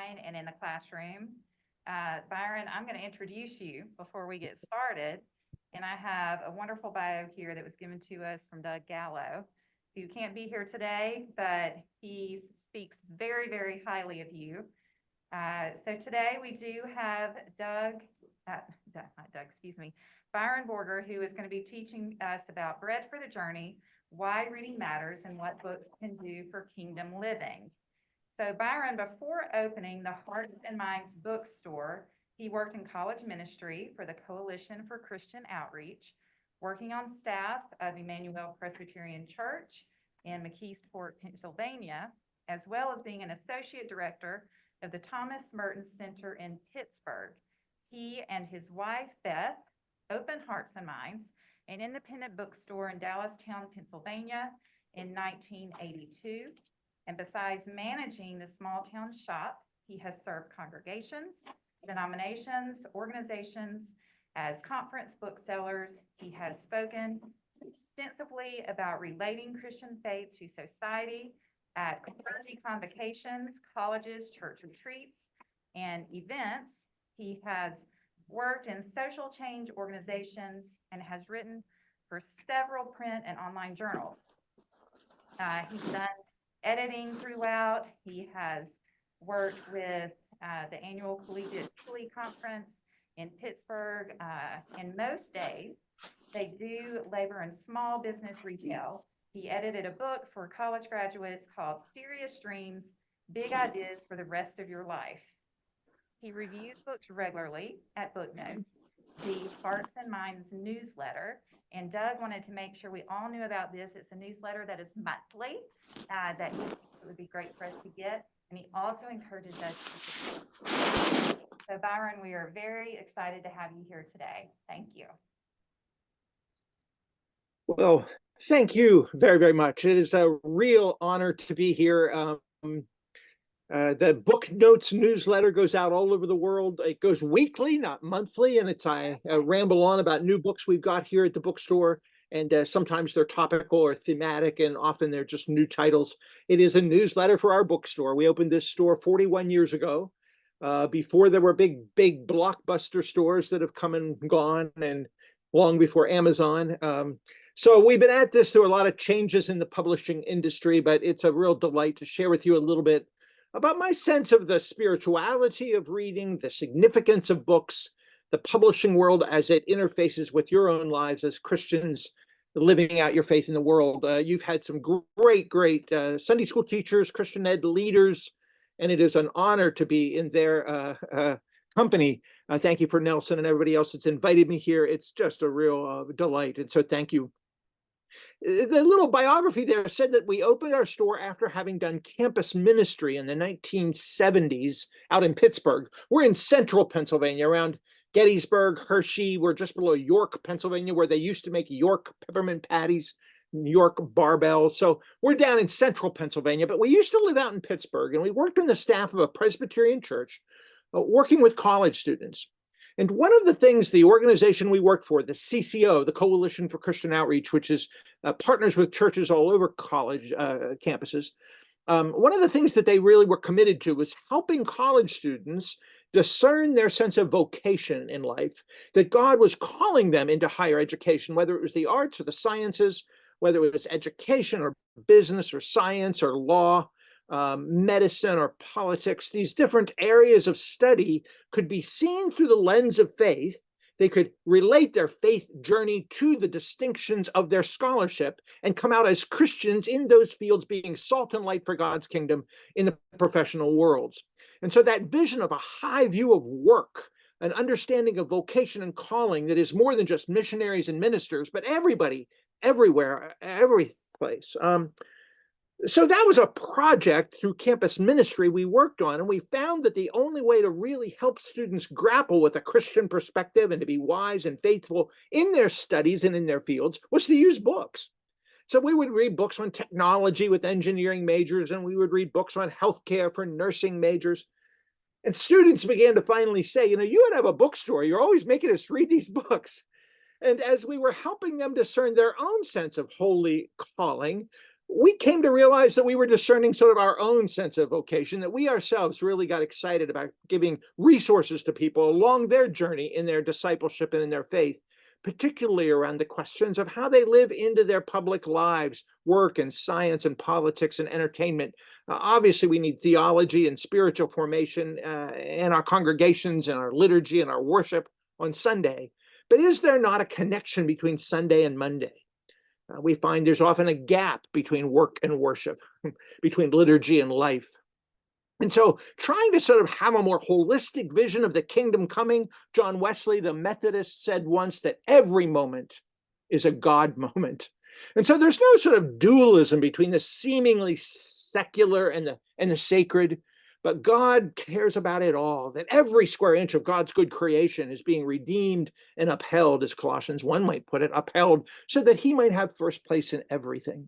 online and in the classroom. Byron, I'm going to introduce you before we get started. And I have a wonderful bio here that was given to us from Doug Gallo, who can't be here today, but he speaks very, very highly of you. So today we do have Byron Borger, who is going to be teaching us about Bread for the Journey, why reading matters, and what books can do for kingdom living. So Byron, before opening the Hearts and Minds bookstore, he worked in college ministry for the Coalition for Christian Outreach, working on staff of Emmanuel Presbyterian Church in McKeesport, Pennsylvania, as well as being an associate director of the Thomas Merton Center in Pittsburgh. He and his wife, Beth, opened Hearts and Minds, an independent bookstore in Dallastown, Pennsylvania in 1982. And besides managing the small town shop, he has served congregations, denominations, organizations as conference booksellers. He has spoken extensively about relating Christian faith to society at clergy convocations, colleges, church retreats, and events. He has worked in social change organizations and has written for several print and online journals. He's done editing throughout. He has worked with the annual Collegiate Philly Conference in Pittsburgh. And most days, they do labor in small business retail. He edited a book for college graduates called Serious Dreams, Big Ideas for the Rest of Your Life. He reviews books regularly at Book Notes, the Hearts and Minds newsletter. And Doug wanted to make sure we all knew about this. It's a newsletter that is monthly, that it would be great for us to get. And he also encourages us to support. So Byron, we are very excited to have you here today. Thank you. Well, thank you very, very much. It is a real honor to be here. The Book Notes newsletter goes out all over the world. It goes weekly, not monthly, and I ramble on about new books we've got here at the bookstore, and sometimes they're topical or thematic, and often they're just new titles. It is a newsletter for our bookstore. We opened this store 41 years ago, before there were big blockbuster stores that have come and gone, and long before Amazon. So we've been at this through a lot of changes in the publishing industry, but it's a real delight to share with you a little bit about my sense of the spirituality of reading, the significance of books, the publishing world as it interfaces with your own lives as Christians living out your faith in the world. You've had some great Sunday school teachers, Christian ed leaders, and it is an honor to be in their company. Thank you for Nelson and everybody else that's invited me here. It's just a real delight, and so thank you. The little biography there said that we opened our store after having done campus ministry in the 1970s out in Pittsburgh. We're in central Pennsylvania, around Gettysburg, Hershey. We're just below York, Pennsylvania, where they used to make York peppermint patties, York barbells. So we're down in central Pennsylvania, but we used to live out in Pittsburgh, and we worked on the staff of a Presbyterian church, working with college students. And one of the things the organization we worked for, the CCO, the Coalition for Christian Outreach, which is partners with churches all over college campuses, one of the things that they really were committed to was helping college students discern their sense of vocation in life, that God was calling them into higher education, whether it was the arts or the sciences, whether it was education or business or science or law, medicine or politics. These different areas of study could be seen through the lens of faith. They could relate their faith journey to the distinctions of their scholarship and come out as Christians in those fields, being salt and light for God's kingdom in the professional worlds. And so that vision of a high view of work, an understanding of vocation and calling that is more than just missionaries and ministers, but everybody, everywhere, every place. So that was a project through campus ministry we worked on, and we found that the only way to really help students grapple with a Christian perspective and to be wise and faithful in their studies and in their fields was to use books. So we would read books on technology with engineering majors, and we would read books on healthcare for nursing majors. And students began to finally say, you ought to have a bookstore. You're always making us read these books. And as we were helping them discern their own sense of holy calling, we came to realize that we were discerning sort of our own sense of vocation, that we ourselves really got excited about giving resources to people along their journey in their discipleship and in their faith, particularly around the questions of how they live into their public lives, work and science and politics and entertainment. Obviously, we need theology and spiritual formation in our congregations and our liturgy and our worship on Sunday. But is there not a connection between Sunday and Monday? We find there's often a gap between work and worship, between liturgy and life. And so, trying to sort of have a more holistic vision of the kingdom coming, John Wesley, the Methodist, said once that every moment is a God moment. And so there's no sort of dualism between the seemingly secular and the sacred, but God cares about it all, that every square inch of God's good creation is being redeemed and upheld, as Colossians 1 might put it, upheld so that he might have first place in everything.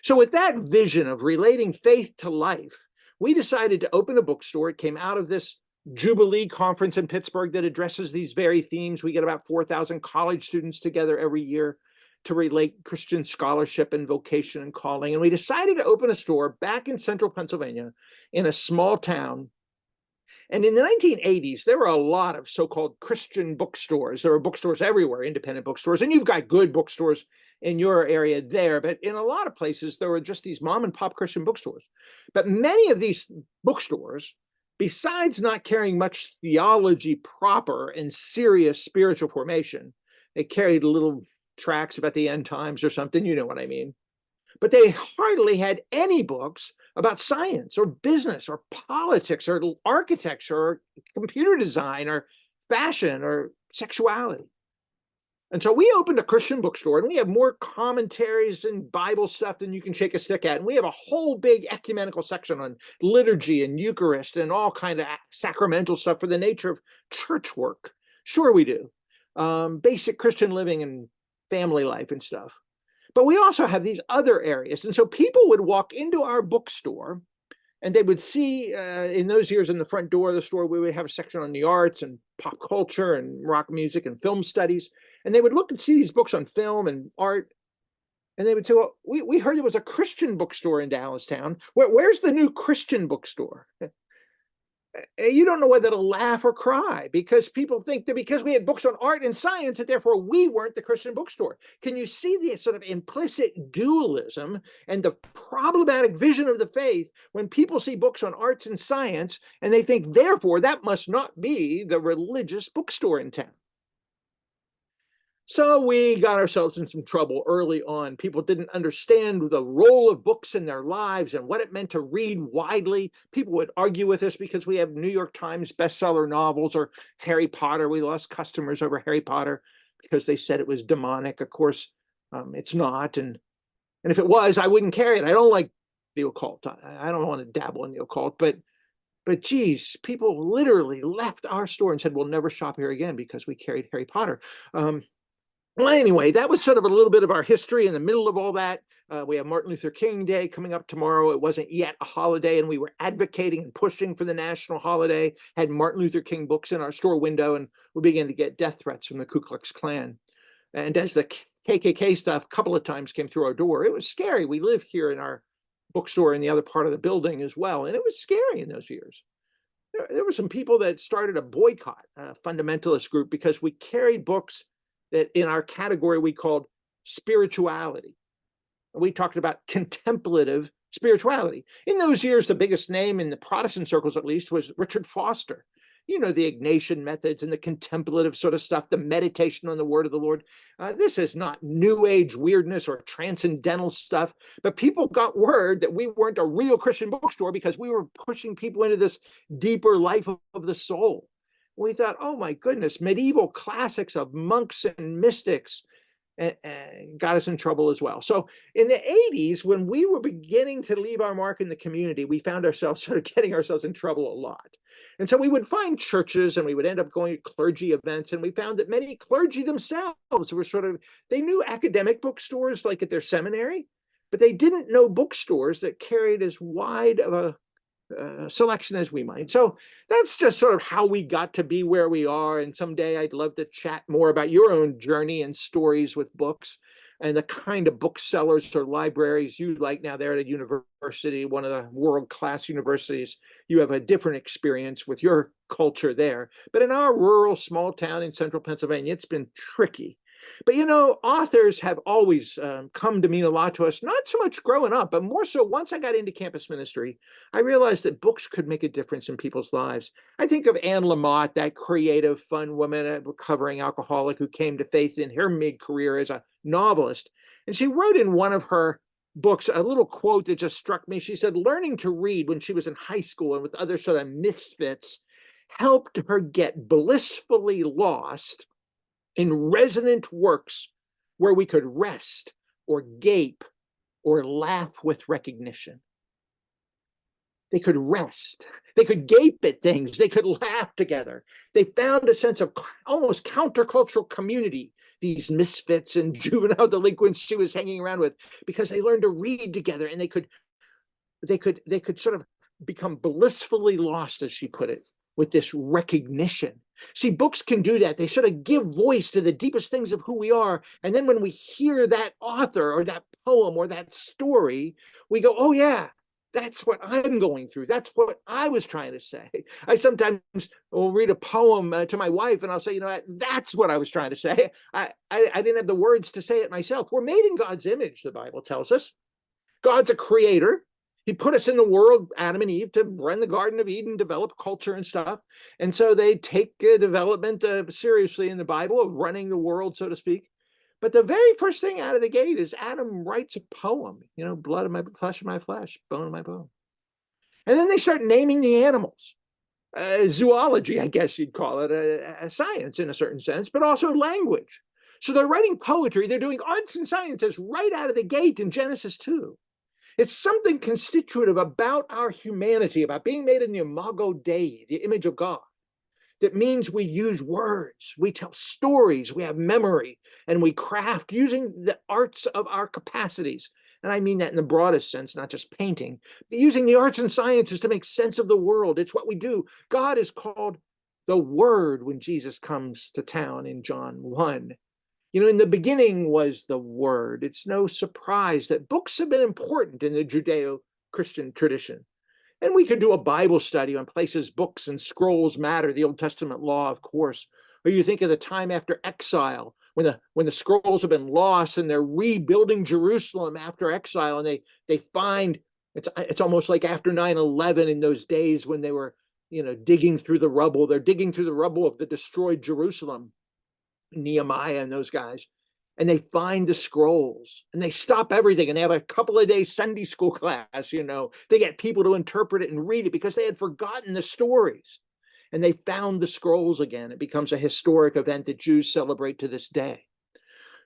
So with that vision of relating faith to life, we decided to open a bookstore. It came out of this Jubilee conference in Pittsburgh that addresses these very themes. We get about 4,000 college students together every year to relate Christian scholarship and vocation and calling. And we decided to open a store back in central Pennsylvania in a small town. And in the 1980s, there were a lot of so-called Christian bookstores. There were bookstores everywhere, independent bookstores, and you've got good bookstores in your area there. But in a lot of places, there were just these mom and pop Christian bookstores. But many of these bookstores, besides not carrying much theology proper and serious spiritual formation, they carried little tracts about the end times or something, you know what I mean. But they hardly had any books about science or business or politics or architecture or computer design or fashion or sexuality. And so we opened a Christian bookstore, and we have more commentaries and Bible stuff than you can shake a stick at. And we have a whole big ecumenical section on liturgy and Eucharist and all kind of sacramental stuff for the nature of church work. Sure, we do. Basic Christian living and family life and stuff. But we also have these other areas. And so people would walk into our bookstore and they would see in those years in the front door of the store, we would have a section on the arts and pop culture and rock music and film studies. And they would look and see these books on film and art. And they would say, well, we heard there was a Christian bookstore in Dallastown. Where's the new Christian bookstore? You don't know whether to laugh or cry, because people think that because we had books on art and science, that therefore we weren't the Christian bookstore. Can you see the sort of implicit dualism and the problematic vision of the faith when people see books on arts and science and they think, therefore, that must not be the religious bookstore in town? So we got ourselves in some trouble early on. People didn't understand the role of books in their lives and what it meant to read widely. People would argue with us because we have New York Times bestseller novels or Harry Potter. We lost customers over Harry Potter because they said it was demonic. Of course, it's not. And if it was, I wouldn't carry it. I don't like the occult. I don't want to dabble in the occult. But geez, people literally left our store and said, we'll never shop here again because we carried Harry Potter. Well, anyway, that was sort of a little bit of our history in the middle of all that. We have Martin Luther King Day coming up tomorrow. It wasn't yet a holiday, and we were advocating and pushing for the national holiday, had Martin Luther King books in our store window, and we began to get death threats from the Ku Klux Klan. And as the KKK stuff a couple of times came through our door, it was scary. We live here in our bookstore in the other part of the building as well, and it was scary in those years. There were some people that started a boycott, a fundamentalist group, because we carried books that in our category we called spirituality. We talked about contemplative spirituality. In those years, the biggest name in the Protestant circles, at least, was Richard Foster. You know, the Ignatian methods and the contemplative sort of stuff, the meditation on the word of the Lord. This is not new age weirdness or transcendental stuff, but people got word that we weren't a real Christian bookstore because we were pushing people into this deeper life of the soul. We thought, oh my goodness, medieval classics of monks and mystics got us in trouble as well. So in the 80s, when we were beginning to leave our mark in the community, we found ourselves sort of getting ourselves in trouble a lot. And so we would find churches and we would end up going to clergy events. And we found that many clergy themselves were sort of, they knew academic bookstores like at their seminary, but they didn't know bookstores that carried as wide of a selection as we might. So that's just sort of how we got to be where we are. And someday I'd love to chat more about your own journey and stories with books. and the kind of booksellers or libraries you like. Now they're at a university, one of the world-class universities. You have a different experience with your culture there. But in our rural small town in central Pennsylvania, it's been tricky. But authors have always come to mean a lot to us, not so much growing up, but more so once I got into campus ministry, I realized that books could make a difference in people's lives. I think of Anne Lamott, that creative, fun woman, a recovering alcoholic who came to faith in her mid-career as a novelist. And she wrote in one of her books a little quote that just struck me. She said, learning to read when she was in high school and with other sort of misfits helped her get blissfully lost in resonant works where we could rest or gape or laugh with recognition. They could rest. They could gape at things. They could laugh together. They found a sense of almost countercultural community, these misfits and juvenile delinquents she was hanging around with, because they learned to read together, and they could sort of become blissfully lost, as she put it, with this recognition. See, books can do that. They sort of give voice to the deepest things of who we are. And then when we hear that author or that poem or that story, we go, oh yeah, that's what I'm going through. That's what I was trying to say. I sometimes will read a poem to my wife and I'll say, that's what I was trying to say. I didn't have the words to say it myself. We're made in God's image, the Bible tells us. God's a creator. He put us in the world, Adam and Eve, to run the Garden of Eden, develop culture and stuff. And so they take development seriously in the Bible, of running the world, so to speak. But the very first thing out of the gate is Adam writes a poem, blood of my flesh, bone of my bone. And then they start naming the animals. Zoology, I guess you'd call it, a science in a certain sense, but also language. So they're writing poetry. They're doing arts and sciences right out of the gate in Genesis 2. It's something constitutive about our humanity, about being made in the imago Dei, the image of God. That means we use words, we tell stories, we have memory, and we craft using the arts of our capacities. And I mean that in the broadest sense, not just painting, but using the arts and sciences to make sense of the world. It's what we do. God is called the Word when Jesus comes to town in John 1. In the beginning was the Word. It's no surprise that books have been important in the Judeo-Christian tradition. And we could do a Bible study on places books and scrolls matter, the Old Testament law, of course. Or you think of the time after exile, when the scrolls have been lost and they're rebuilding Jerusalem after exile, and they find, it's almost like after 9/11 in those days when they were, digging through the rubble. They're digging through the rubble of the destroyed Jerusalem. Nehemiah and those guys, and they find the scrolls and they stop everything and they have a couple of days Sunday school class. They get people to interpret it and read it because they had forgotten the stories, and they found the scrolls again. It becomes a historic event that Jews celebrate to this day.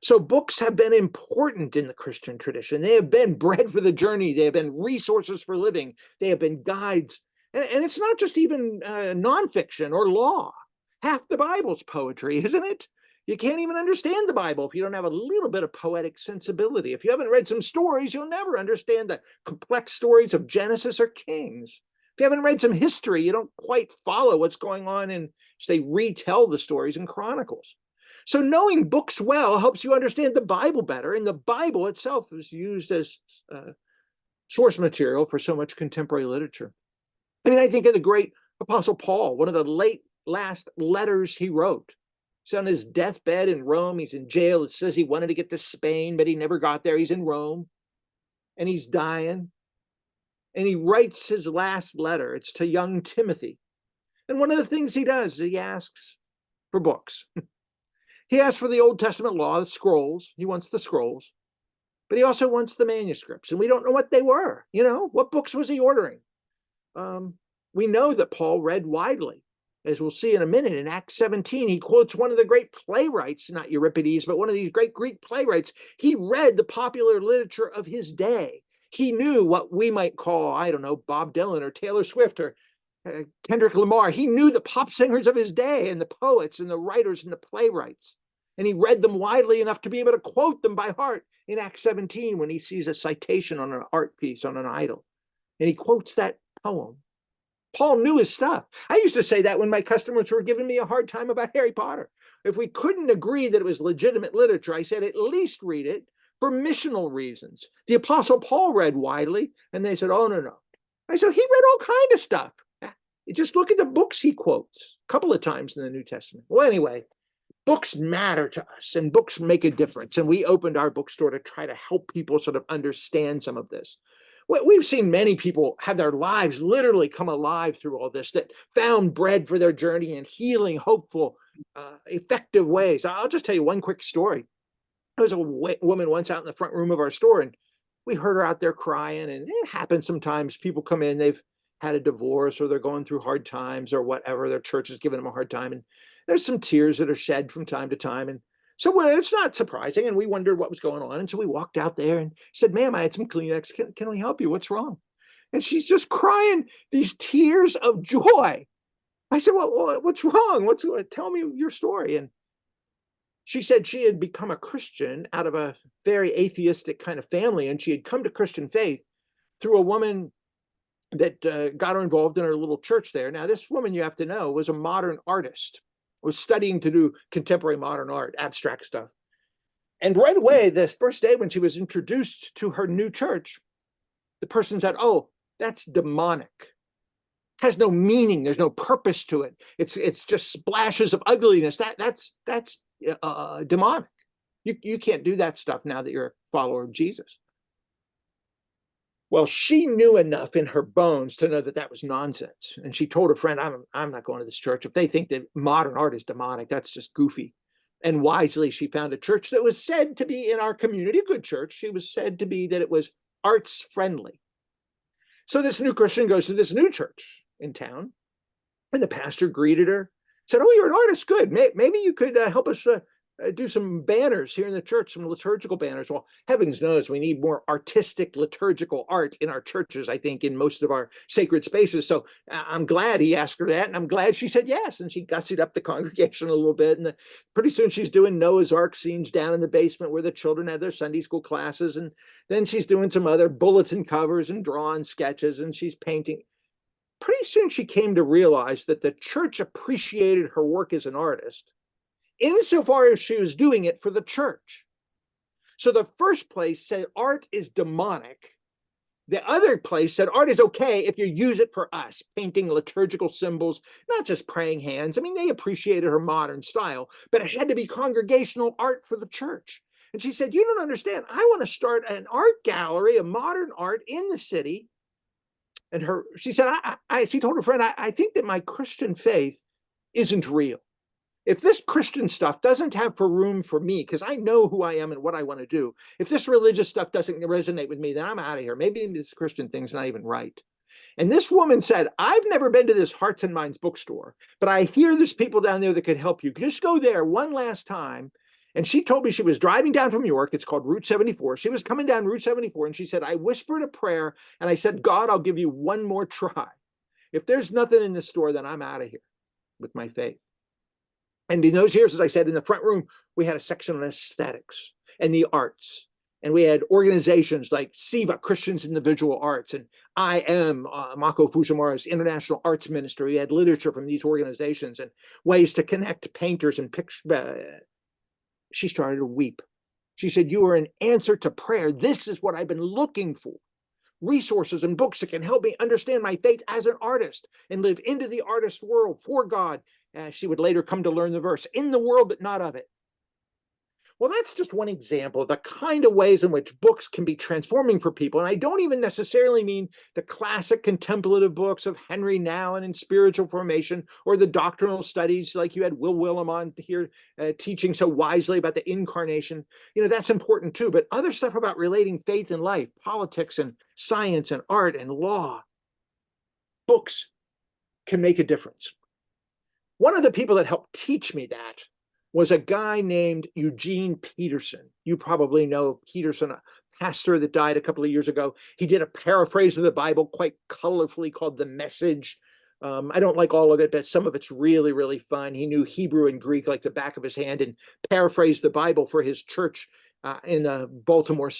So books have been important in the Christian tradition. They have been bread for the journey. They have been resources for living. They have been guides. And it's not just even nonfiction or law. Half the Bible's poetry, isn't it? You can't even understand the Bible if you don't have a little bit of poetic sensibility. If you haven't read some stories, you'll never understand the complex stories of Genesis or Kings. If you haven't read some history, you don't quite follow what's going on as they retell the stories in Chronicles. So knowing books well helps you understand the Bible better, and the Bible itself is used as source material for so much contemporary literature. I think of the great Apostle Paul, one of the last letters he wrote. He's on his deathbed in Rome. He's in jail. It says he wanted to get to Spain, but he never got there. He's in Rome, and he's dying. And he writes his last letter. It's to young Timothy. And one of the things he does, he asks for books. He asks for the Old Testament law, the scrolls. He wants the scrolls. But he also wants the manuscripts. And we don't know what they were. What books was he ordering? We know that Paul read widely. As we'll see in a minute, in Acts 17, he quotes one of the great playwrights, not Euripides, but one of these great Greek playwrights. He read the popular literature of his day. He knew what we might call, I don't know, Bob Dylan or Taylor Swift or Kendrick Lamar. He knew the pop singers of his day and the poets and the writers and the playwrights. And he read them widely enough to be able to quote them by heart in Acts 17 when he sees a citation on an art piece, on an idol. And he quotes that poem. Paul knew his stuff. I used to say that when my customers were giving me a hard time about Harry Potter. If we couldn't agree that it was legitimate literature, I said, at least read it for missional reasons. The Apostle Paul read widely, and they said, oh, no, no. I said, he read all kind of stuff. Just look at the books he quotes a couple of times in the New Testament. Well, anyway, books matter to us, and books make a difference. And we opened our bookstore to try to help people sort of understand some of this. We've seen many people have their lives literally come alive through all this, that found bread for their journey in healing, hopeful, effective ways. I'll just tell you one quick story. There was a woman once out in the front room of our store, and we heard her out there crying. And it happens sometimes. People come in, they've had a divorce, or they're going through hard times, or whatever. Their church is giving them a hard time. And there's some tears that are shed from time to time. And so it's not surprising. And we wondered what was going on. And so we walked out there and said, ma'am, I had some Kleenex. Can we help you? What's wrong? And she's just crying these tears of joy. I said, well, what's wrong? Tell me your story. And she said she had become a Christian out of a very atheistic kind of family. And she had come to Christian faith through a woman that got her involved in her little church there. Now, this woman, you have to know, was a modern artist, was studying to do contemporary modern art, abstract stuff. And right away, the first day when she was introduced to her new church, the person said, oh, that's demonic. Has no meaning. There's no purpose to it. It's just splashes of ugliness. That's demonic. You can't do that stuff now that you're a follower of Jesus. Well, she knew enough in her bones to know that that was nonsense. And she told her friend, I'm not going to this church. If they think that modern art is demonic, that's just goofy. And wisely, she found a church that was said to be in our community, a good church. She was said to be that it was arts friendly. So this new Christian goes to this new church in town, and the pastor greeted her, said, oh, you're an artist. Good. Maybe you could help us do some banners here in the church, some liturgical banners. Well, heavens knows we need more artistic liturgical art in our churches, I think, in most of our sacred spaces. So I'm glad he asked her that, and I'm glad she said yes. And she gussied up the congregation a little bit. And pretty soon she's doing Noah's Ark scenes down in the basement where the children have their Sunday school classes. And then she's doing some other bulletin covers and drawing sketches, and she's painting. Pretty soon she came to realize that the church appreciated her work as an artist, insofar as she was doing it for the church. So the first place said art is demonic. The other place said art is okay if you use it for us, painting liturgical symbols, not just praying hands. I mean, they appreciated her modern style, but it had to be congregational art for the church. And she said, you don't understand. I want to start an art gallery of modern art in the city. And she said, she told her friend, I think that my Christian faith isn't real. If this Christian stuff doesn't have room for me, because I know who I am and what I want to do, if this religious stuff doesn't resonate with me, then I'm out of here. Maybe this Christian thing's not even right. And this woman said, I've never been to this Hearts and Minds bookstore, but I hear there's people down there that could help you. Just go there one last time. And she told me she was driving down from York. It's called Route 74. She was coming down Route 74, and she said, I whispered a prayer, and I said, God, I'll give you one more try. If there's nothing in this store, then I'm out of here with my faith. And in those years, as I said, in the front room, we had a section on aesthetics and the arts. And we had organizations like SIVA, Christians in the Visual Arts, and IM, Mako Fujimura's International Arts Ministry. We had literature from these organizations and ways to connect painters and pictures. She started to weep. She said, you are an answer to prayer. This is what I've been looking for. Resources and books that can help me understand my faith as an artist and live into the artist world for God. She would later come to learn the verse, in the world, but not of it. Well, that's just one example of the kind of ways in which books can be transforming for people. And I don't even necessarily mean the classic contemplative books of Henry Nouwen and spiritual formation, or the doctrinal studies like you had Will Willem on here teaching so wisely about the incarnation. You know, that's important too. But other stuff about relating faith and life, politics and science and art and law, books can make a difference. One of the people that helped teach me that was a guy named Eugene Peterson. You probably know Peterson, a pastor that died a couple of years ago. He did a paraphrase of the Bible quite colorfully called The Message. I don't like all of it, but some of it's really, really fun. He knew Hebrew and Greek like the back of his hand and paraphrased the Bible for his church in the Baltimore,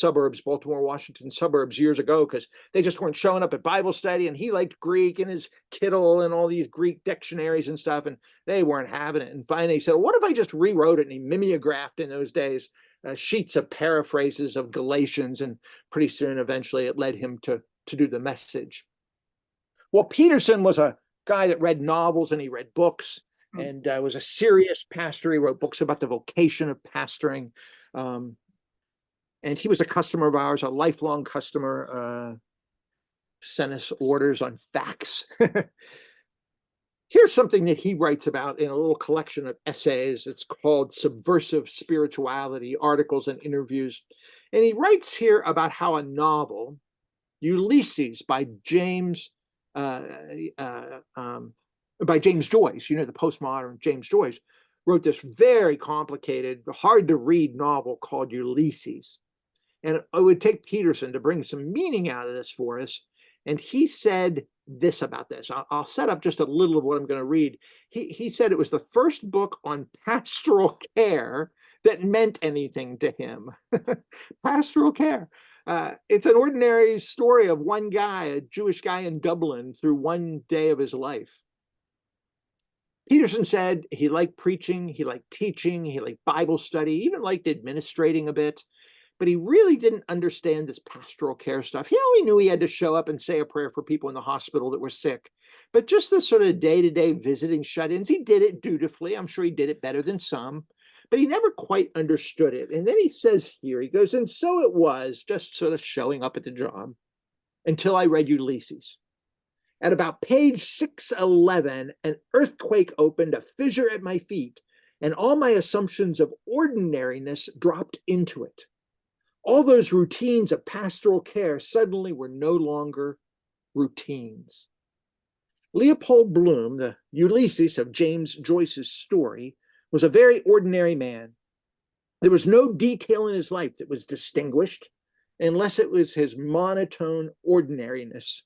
Washington suburbs years ago, because they just weren't showing up at Bible study. And he liked Greek and his Kittle and all these Greek dictionaries and stuff, and they weren't having it. And finally he said, well, what if I just rewrote it? And he mimeographed in those days sheets of paraphrases of Galatians, and pretty soon, eventually, it led him to do the message. Well, Peterson was a guy that read novels and he read books, and was a serious pastor. He wrote books about the vocation of pastoring. And he was a customer of ours, a lifelong customer, sent us orders on fax. Here's something that he writes about in a little collection of essays. It's called Subversive Spirituality, Articles and Interviews. And he writes here about how a novel, Ulysses by James Joyce, the postmodern James Joyce, wrote this very complicated, hard to read novel called Ulysses. And it would take Peterson to bring some meaning out of this for us. And he said this about this. I'll set up just a little of what I'm going to read. He said it was the first book on pastoral care that meant anything to him. Pastoral care. It's an ordinary story of one guy, a Jewish guy in Dublin, through one day of his life. Peterson said he liked preaching, he liked teaching, he liked Bible study, even liked administrating a bit. But he really didn't understand this pastoral care stuff. He only knew he had to show up and say a prayer for people in the hospital that were sick. But just the sort of day-to-day visiting shut-ins, he did it dutifully. I'm sure he did it better than some. But he never quite understood it. And then he says here, he goes, and so it was, just sort of showing up at the job, until I read Ulysses. At about page 611, an earthquake opened a fissure at my feet, and all my assumptions of ordinariness dropped into it. All those routines of pastoral care suddenly were no longer routines. Leopold Bloom, the Ulysses of James Joyce's story, was a very ordinary man. There was no detail in his life that was distinguished, unless it was his monotone ordinariness.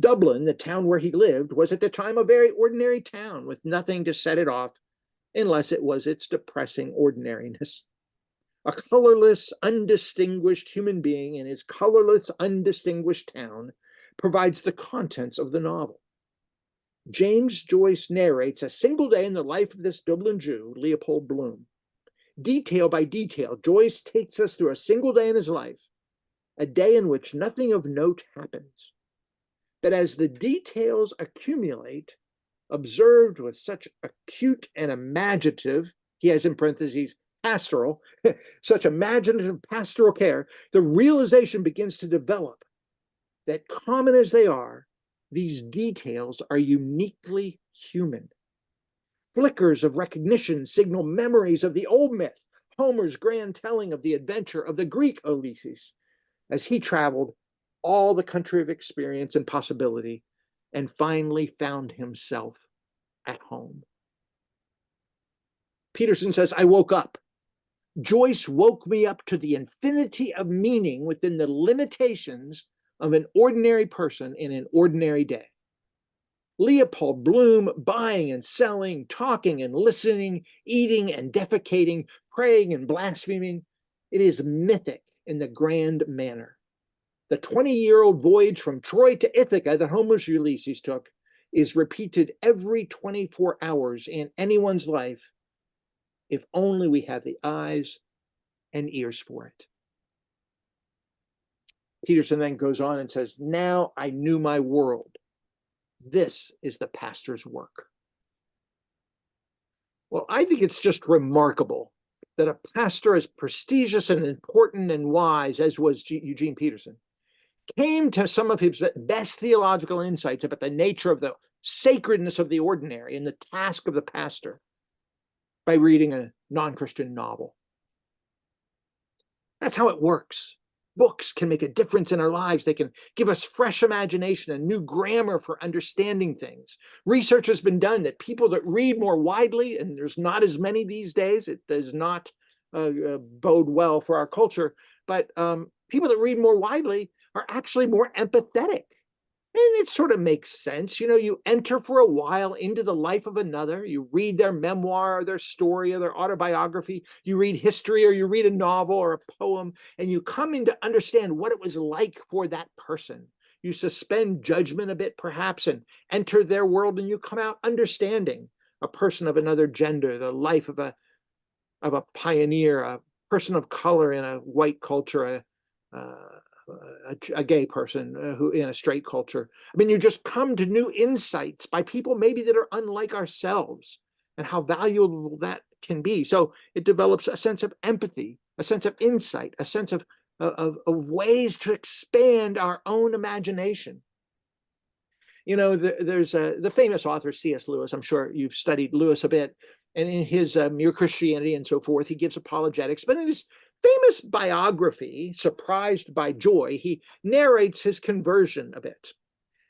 Dublin, the town where he lived, was at the time a very ordinary town with nothing to set it off, unless it was its depressing ordinariness. A colorless, undistinguished human being in his colorless, undistinguished town provides the contents of the novel. James Joyce narrates a single day in the life of this Dublin Jew, Leopold Bloom. Detail by detail, Joyce takes us through a single day in his life, a day in which nothing of note happens. But as the details accumulate, observed with such acute and imaginative, he has in parentheses, pastoral, such imaginative pastoral care, the realization begins to develop that, common as they are, these details are uniquely human. Flickers of recognition signal memories of the old myth, Homer's grand telling of the adventure of the Greek Ulysses, as he traveled all the country of experience and possibility and finally found himself at home. Peterson says, I woke up. Joyce woke me up to the infinity of meaning within the limitations of an ordinary person in an ordinary day. Leopold Bloom buying and selling, talking and listening, eating and defecating, praying and blaspheming. It is mythic in the grand manner. The 20-year-old voyage from Troy to Ithaca that Homer's Ulysses took is repeated every 24 hours in anyone's life, if only we have the eyes and ears for it. Peterson then goes on and says, now I knew my world. This is the pastor's work. Well, I think it's just remarkable that a pastor as prestigious and important and wise as was Eugene Peterson came to some of his best theological insights about the nature of the sacredness of the ordinary and the task of the pastor by reading a non-Christian novel. That's how it works. Books can make a difference in our lives. They can give us fresh imagination and new grammar for understanding things. Research has been done that people that read more widely, and there's not as many these days, it does not bode well for our culture, but people that read more widely are actually more empathetic. And it sort of makes sense. You know, you enter for a while into the life of another. You read their memoir or their story or their autobiography. You read history or you read a novel or a poem, and you come in to understand what it was like for that person. You suspend judgment a bit, perhaps, and enter their world, and you come out understanding a person of another gender, the life of a pioneer, a person of color in a white culture, a gay person who in a straight culture. I mean, you just come to new insights by people maybe that are unlike ourselves, and how valuable that can be. So it develops a sense of empathy, a sense of insight, a sense of ways to expand our own imagination. You know, there's the famous author C.S. Lewis. I'm sure you've studied Lewis a bit. And in his Mere Christianity and so forth, he gives apologetics. But in his famous biography, Surprised by Joy, he narrates his conversion a bit.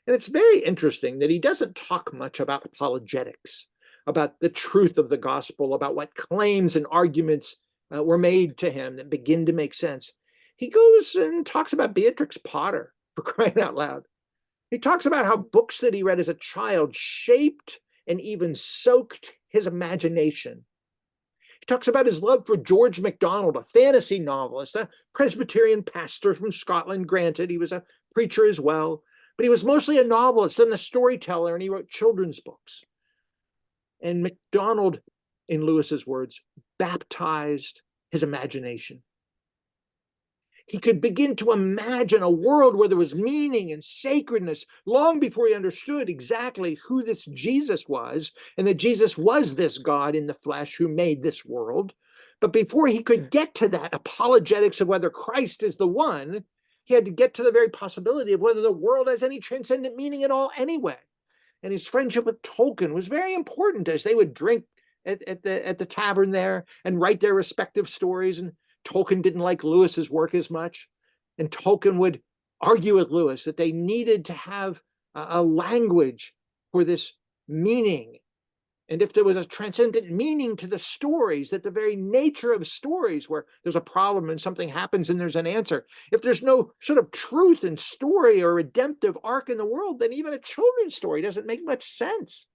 And it's very interesting that he doesn't talk much about apologetics, about the truth of the gospel, about what claims and arguments were made to him that begin to make sense. He goes and talks about Beatrix Potter, for crying out loud. He talks about how books that he read as a child shaped and even soaked his imagination. He talks about his love for George MacDonald, a fantasy novelist, a Presbyterian pastor from Scotland. Granted, he was a preacher as well, but he was mostly a novelist and a storyteller, and he wrote children's books. And MacDonald, in Lewis's words, baptized his imagination. He could begin to imagine a world where there was meaning and sacredness long before he understood exactly who this Jesus was, and that Jesus was this God in the flesh who made this world. But before he could get to that apologetics of whether Christ is the one, he had to get to the very possibility of whether the world has any transcendent meaning at all anyway. And his friendship with Tolkien was very important, as they would drink at the tavern there and write their respective stories. And Tolkien didn't like Lewis's work as much. And Tolkien would argue with Lewis that they needed to have a language for this meaning. And if there was a transcendent meaning to the stories, that the very nature of stories, where there's a problem and something happens and there's an answer, if there's no sort of truth in story or redemptive arc in the world, then even a children's story doesn't make much sense.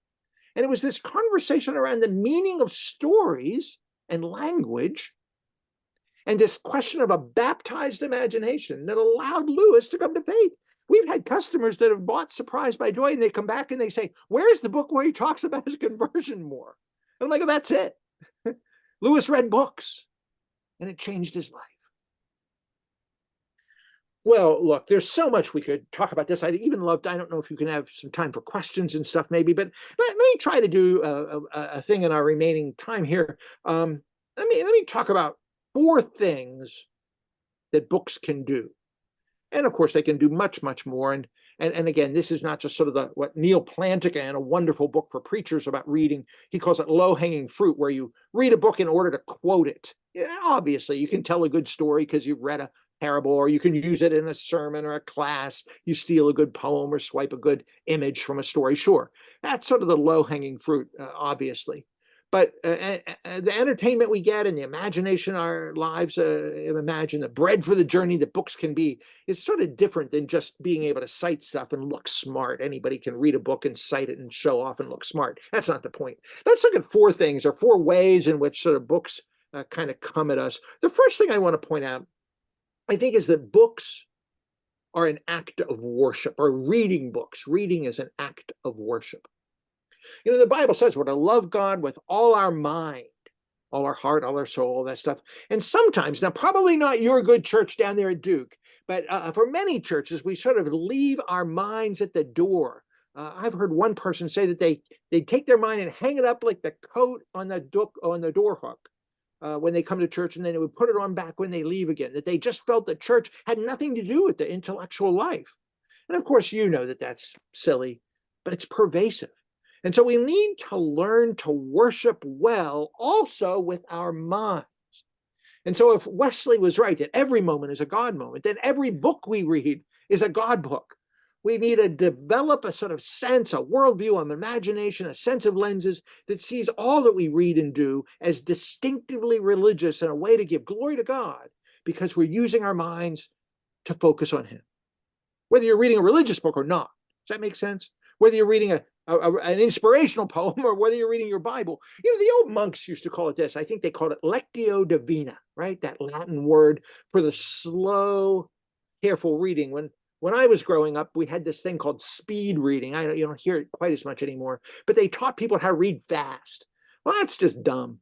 And it was this conversation around the meaning of stories and language, and this question of a baptized imagination, that allowed Lewis to come to faith. We've had customers that have bought Surprised by Joy, and they come back and they say, where's the book where he talks about his conversion more? And I'm like, oh, that's it. Lewis read books, and it changed his life. Well, look, there's so much we could talk about this. I'd even love to, I don't know if you can have some time for questions and stuff maybe, but let me try to do a thing in our remaining time here. Let me talk about 4 things that books can do. And of course, they can do much, much more. And again, this is not just sort of what Neil Plantinga, in a wonderful book for preachers about reading, he calls it low-hanging fruit, where you read a book in order to quote it. Yeah, obviously, you can tell a good story because you've read a parable, or you can use it in a sermon or a class. You steal a good poem or swipe a good image from a story. Sure, that's sort of the low-hanging fruit, obviously. But the entertainment we get and the imagination our lives imagine, the bread for the journey that books can be, is sort of different than just being able to cite stuff and look smart. Anybody can read a book and cite it and show off and look smart. That's not the point. Let's look at 4 things, or 4 ways in which sort of books kind of come at us. The first thing I want to point out, I think, is that books are an act of worship, or reading books. Reading is an act of worship. You know, the Bible says we're to love God with all our mind, all our heart, all our soul, all that stuff. And sometimes, now probably not your good church down there at Duke, but for many churches, we sort of leave our minds at the door. I've heard one person say that they take their mind and hang it up like the coat on the door hook when they come to church, and then they would put it on back when they leave again, that they just felt that church had nothing to do with the intellectual life. And of course, you know that that's silly, but it's pervasive. And so we need to learn to worship well also with our minds. And so if Wesley was right that every moment is a God moment, then every book we read is a God book. We need to develop a sort of sense, a worldview, an imagination, a sense of lenses that sees all that we read and do as distinctively religious, and a way to give glory to God, because we're using our minds to focus on Him. Whether you're reading a religious book or not. Does that make sense? Whether you're reading an inspirational poem, or whether you're reading your Bible. You know, the old monks used to call it this. I think they called it Lectio Divina, right? That Latin word for the slow, careful reading. When I was growing up, we had this thing called speed reading. You don't hear it quite as much anymore, but they taught people how to read fast. Well, that's just dumb.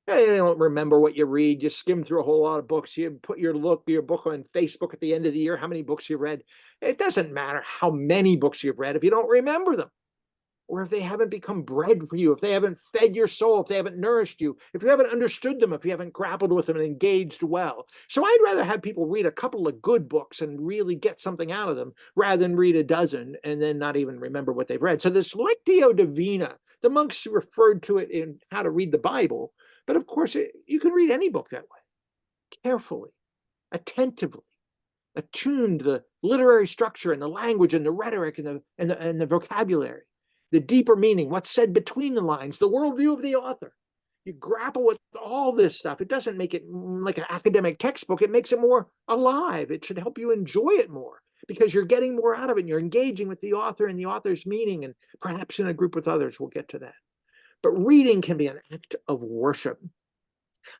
They don't remember what you read. You skim through a whole lot of books. You put your book on Facebook at the end of the year, how many books you read. It doesn't matter how many books you've read if you don't remember them, or if they haven't become bread for you, if they haven't fed your soul, if they haven't nourished you, if you haven't understood them, if you haven't grappled with them and engaged well. So I'd rather have people read a couple of good books and really get something out of them rather than read a dozen and then not even remember what they've read. So this Lectio Divina, the monks referred to it in How to Read the Bible, but of course you can read any book that way, carefully, attentively, attuned to the literary structure and the language and the rhetoric and the vocabulary, the deeper meaning, what's said between the lines, the worldview of the author. You grapple with all this stuff. It doesn't make it like an academic textbook. It makes it more alive. It should help you enjoy it more because you're getting more out of it and you're engaging with the author and the author's meaning, and perhaps in a group with others. We'll get to that. But reading can be an act of worship.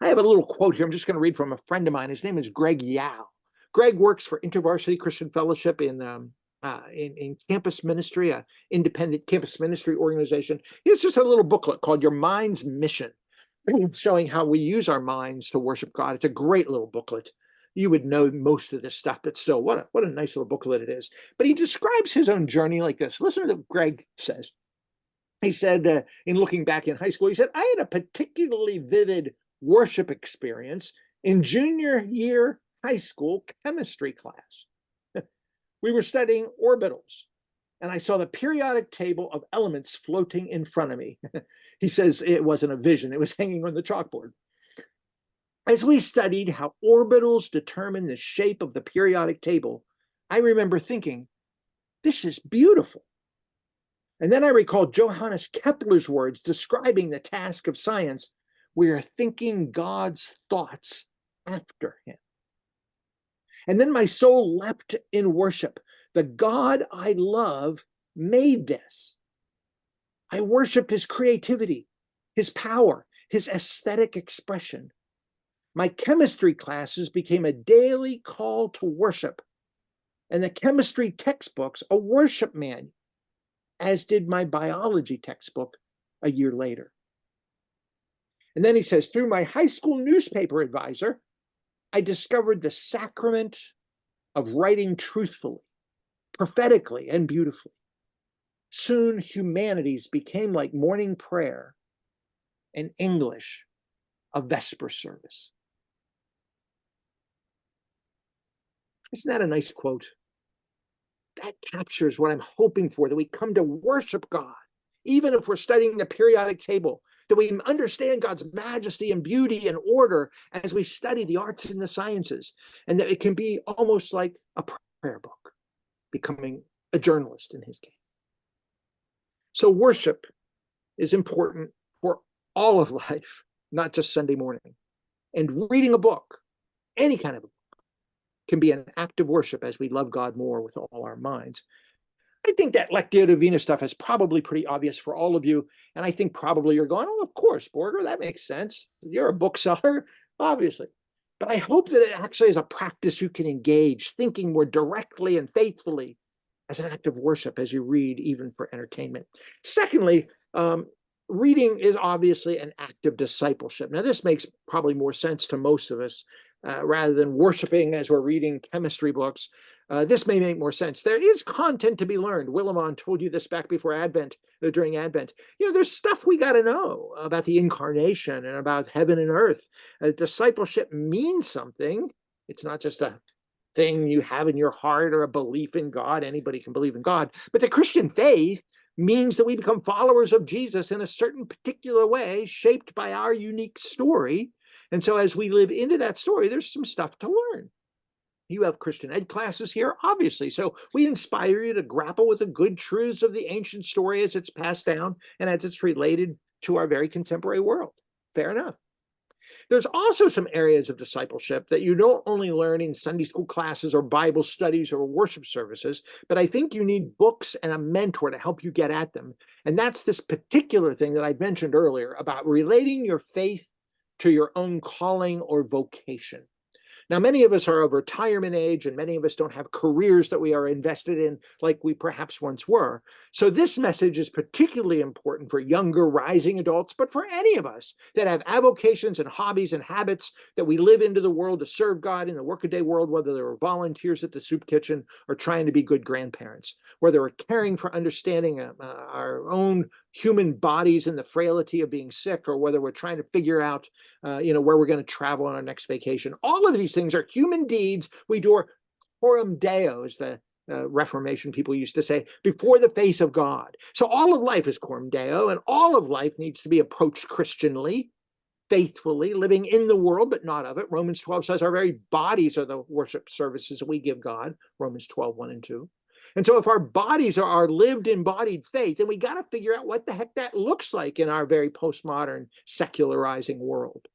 I have a little quote here. I'm just going to read from a friend of mine. His name is Greg Yao. Greg works for InterVarsity Christian Fellowship in campus ministry, an independent campus ministry organization. It's just a little booklet called Your Mind's Mission, showing how we use our minds to worship God. It's a great little booklet. You would know most of this stuff, but still, what a nice little booklet it is. But he describes his own journey like this. Listen to what Greg says. He said, in looking back in high school, he said, I had a particularly vivid worship experience in junior year high school chemistry class. We were studying orbitals, and I saw the periodic table of elements floating in front of me. He says it wasn't a vision, it was hanging on the chalkboard. As we studied how orbitals determine the shape of the periodic table, I remember thinking, this is beautiful. And then I recalled Johannes Kepler's words describing the task of science. We are thinking God's thoughts after him. And then my soul leapt in worship. The God I love made this. I worshiped his creativity, his power, his aesthetic expression. My chemistry classes became a daily call to worship, and the chemistry textbooks a worship manual, as did my biology textbook a year later. And then he says, through my high school newspaper advisor, I discovered the sacrament of writing truthfully, prophetically, and beautifully. Soon humanities became like morning prayer and English a vesper service. Isn't that a nice quote? That captures what I'm hoping for, that we come to worship God, even if we're studying the periodic table, that we understand God's majesty and beauty and order as we study the arts and the sciences, and that it can be almost like a prayer book, becoming a journalist in his case. So worship is important for all of life, not just Sunday morning. And reading a book, any kind of a book, can be an act of worship as we love God more with all our minds. I think that Lectio Divina stuff is probably pretty obvious for all of you. And I think probably you're going, oh, of course, Borger, that makes sense. You're a bookseller, obviously. But I hope that it actually is a practice you can engage, thinking more directly and faithfully as an act of worship as you read, even for entertainment. Secondly, reading is obviously an act of discipleship. Now, this makes probably more sense to most of us. Rather than worshiping as we're reading chemistry books, this may make more sense. There is content to be learned. Willimon told you this back before Advent, during Advent. There's stuff we got to know about the incarnation and about heaven and earth. Discipleship means something. It's not just a thing you have in your heart or a belief in God. Anybody can believe in God. But the Christian faith means that we become followers of Jesus in a certain particular way, shaped by our unique story. And so as we live into that story, there's some stuff to learn. You have Christian ed classes here, obviously. So we inspire you to grapple with the good truths of the ancient story as it's passed down and as it's related to our very contemporary world. Fair enough. There's also some areas of discipleship that you don't only learn in Sunday school classes or Bible studies or worship services, but I think you need books and a mentor to help you get at them. And that's this particular thing that I mentioned earlier about relating your faith to your own calling or vocation. Now, many of us are of retirement age, and many of us don't have careers that we are invested in like we perhaps once were. So this message is particularly important for younger rising adults, but for any of us that have avocations and hobbies and habits that we live into the world to serve God in the workaday world, whether they were volunteers at the soup kitchen or trying to be good grandparents, whether we're caring for understanding our own human bodies and the frailty of being sick, or whether we're trying to figure out where we're going to travel on our next vacation. All of these things are human deeds we do coram Deo, as the Reformation people used to say, before the face of God. So all of life is coram Deo, and all of life needs to be approached Christianly, faithfully, living in the world, but not of it. Romans 12 says our very bodies are the worship services we give God, Romans 12, 1 and 2. And so if our bodies are our lived embodied faith, then we got to figure out what the heck that looks like in our very postmodern secularizing world.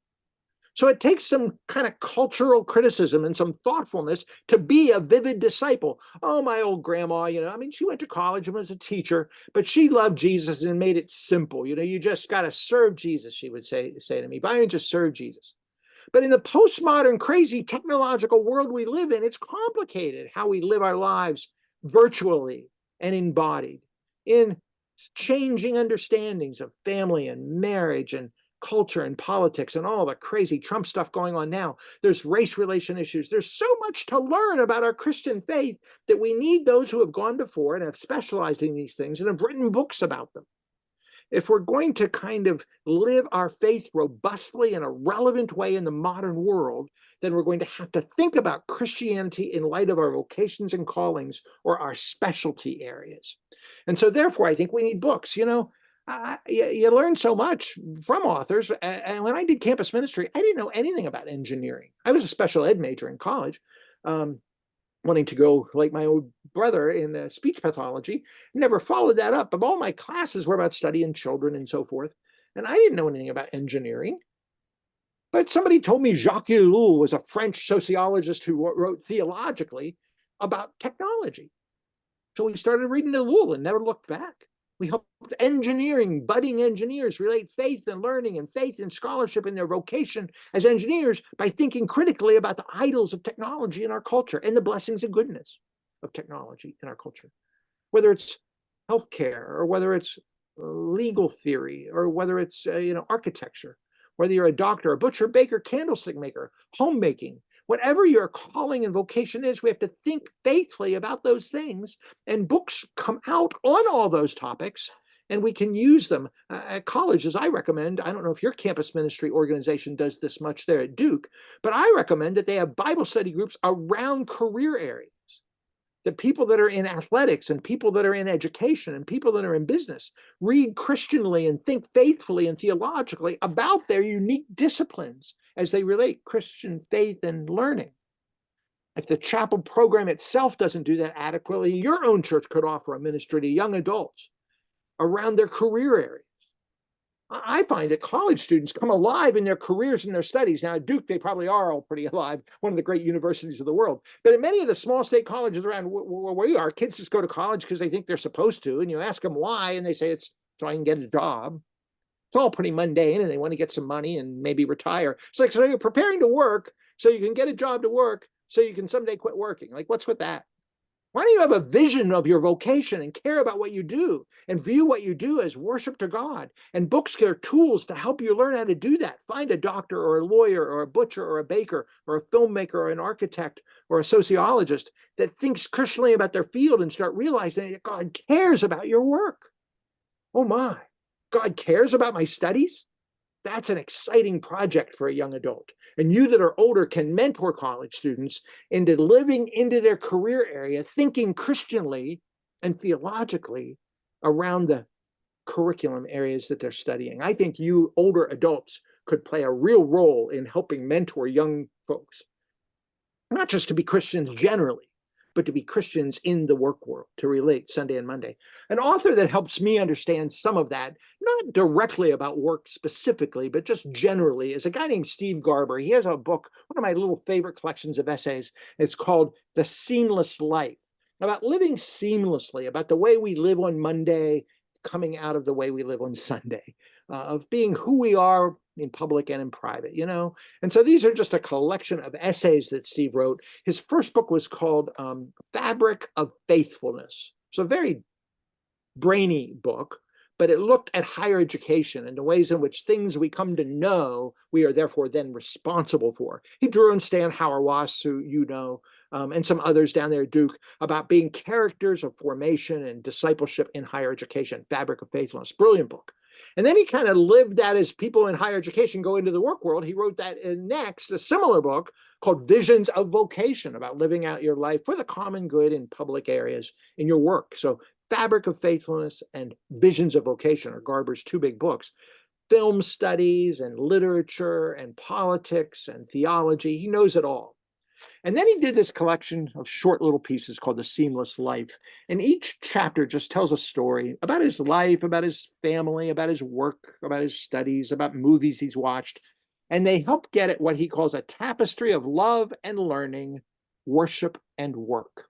So it takes some kind of cultural criticism and some thoughtfulness to be a vivid disciple. Oh, my old grandma, she went to college and was a teacher, but she loved Jesus and made it simple. You just got to serve Jesus, she would say to me. Byron, just serve Jesus. But in the postmodern, crazy technological world we live in, it's complicated how we live our lives virtually and embodied in changing understandings of family and marriage and culture and politics and all the crazy Trump stuff going on now. There's race relation issues. There's so much to learn about our Christian faith that we need those who have gone before and have specialized in these things and have written books about them. If we're going to kind of live our faith robustly in a relevant way in the modern world, then we're going to have to think about Christianity in light of our vocations and callings or our specialty areas. And so therefore, I think we need books. You learn so much from authors. And when I did campus ministry, I didn't know anything about engineering. I was a special ed major in college, wanting to go like my old brother in speech pathology. Never followed that up. But all my classes were about studying children and so forth. And I didn't know anything about engineering. But somebody told me Jacques Ellul was a French sociologist who wrote theologically about technology. So we started reading Ellul and never looked back. We helped budding engineers relate faith and learning and faith and scholarship in their vocation as engineers by thinking critically about the idols of technology in our culture and the blessings and goodness of technology in our culture. Whether it's healthcare or whether it's legal theory or whether it's architecture, whether you're a doctor, a butcher, baker, candlestick maker, homemaking, whatever your calling and vocation is, we have to think faithfully about those things, and books come out on all those topics, and we can use them at colleges. I recommend, I don't know if your campus ministry organization does this much there at Duke, but I recommend that they have Bible study groups around career areas. The people that are in athletics and people that are in education and people that are in business read Christianly and think faithfully and theologically about their unique disciplines as they relate Christian faith and learning. If the chapel program itself doesn't do that adequately, your own church could offer a ministry to young adults around their career areas. I find that college students come alive in their careers and their studies. Now, at Duke, they probably are all pretty alive, one of the great universities of the world. But in many of the small state colleges around where we are, kids just go to college because they think they're supposed to. And you ask them why, and they say it's so I can get a job. It's all pretty mundane, and they want to get some money and maybe retire. It's like, so you're preparing to work so you can get a job to work so you can someday quit working. Like, what's with that? Why don't you have a vision of your vocation and care about what you do and view what you do as worship to God? And books are tools to help you learn how to do that. Find a doctor or a lawyer or a butcher or a baker or a filmmaker or an architect or a sociologist that thinks Christianly about their field and start realizing that God cares about your work. Oh my, God cares about my studies? That's an exciting project for a young adult. And you that are older can mentor college students into living into their career area, thinking Christianly and theologically around the curriculum areas that they're studying. I think you older adults could play a real role in helping mentor young folks, not just to be Christians generally, but to be Christians in the work world, to relate Sunday and Monday. An author that helps me understand some of that, not directly about work specifically, but just generally, is a guy named Steve Garber. He has a book, one of my little favorite collections of essays. It's called The Seamless Life, about living seamlessly, about the way we live on Monday, coming out of the way we live on Sunday. of being who we are in public and in private, And so these are just a collection of essays that Steve wrote. His first book was called Fabric of Faithfulness. It's a very brainy book, but it looked at higher education and the ways in which things we come to know, we are therefore then responsible for. He drew on Stan Hauerwas, who and some others down there at Duke, about being characters of formation and discipleship in higher education, Fabric of Faithfulness. Brilliant book. And then he kind of lived that as people in higher education go into the work world. He wrote that next, a similar book called Visions of Vocation, about living out your life for the common good in public areas in your work. So Fabric of Faithfulness and Visions of Vocation are Garber's two big books. Film studies and literature and politics and theology, he knows it all. And then he did this collection of short little pieces called The Seamless Life. And each chapter just tells a story about his life, about his family, about his work, about his studies, about movies he's watched. And they help get at what he calls a tapestry of love and learning, worship and work.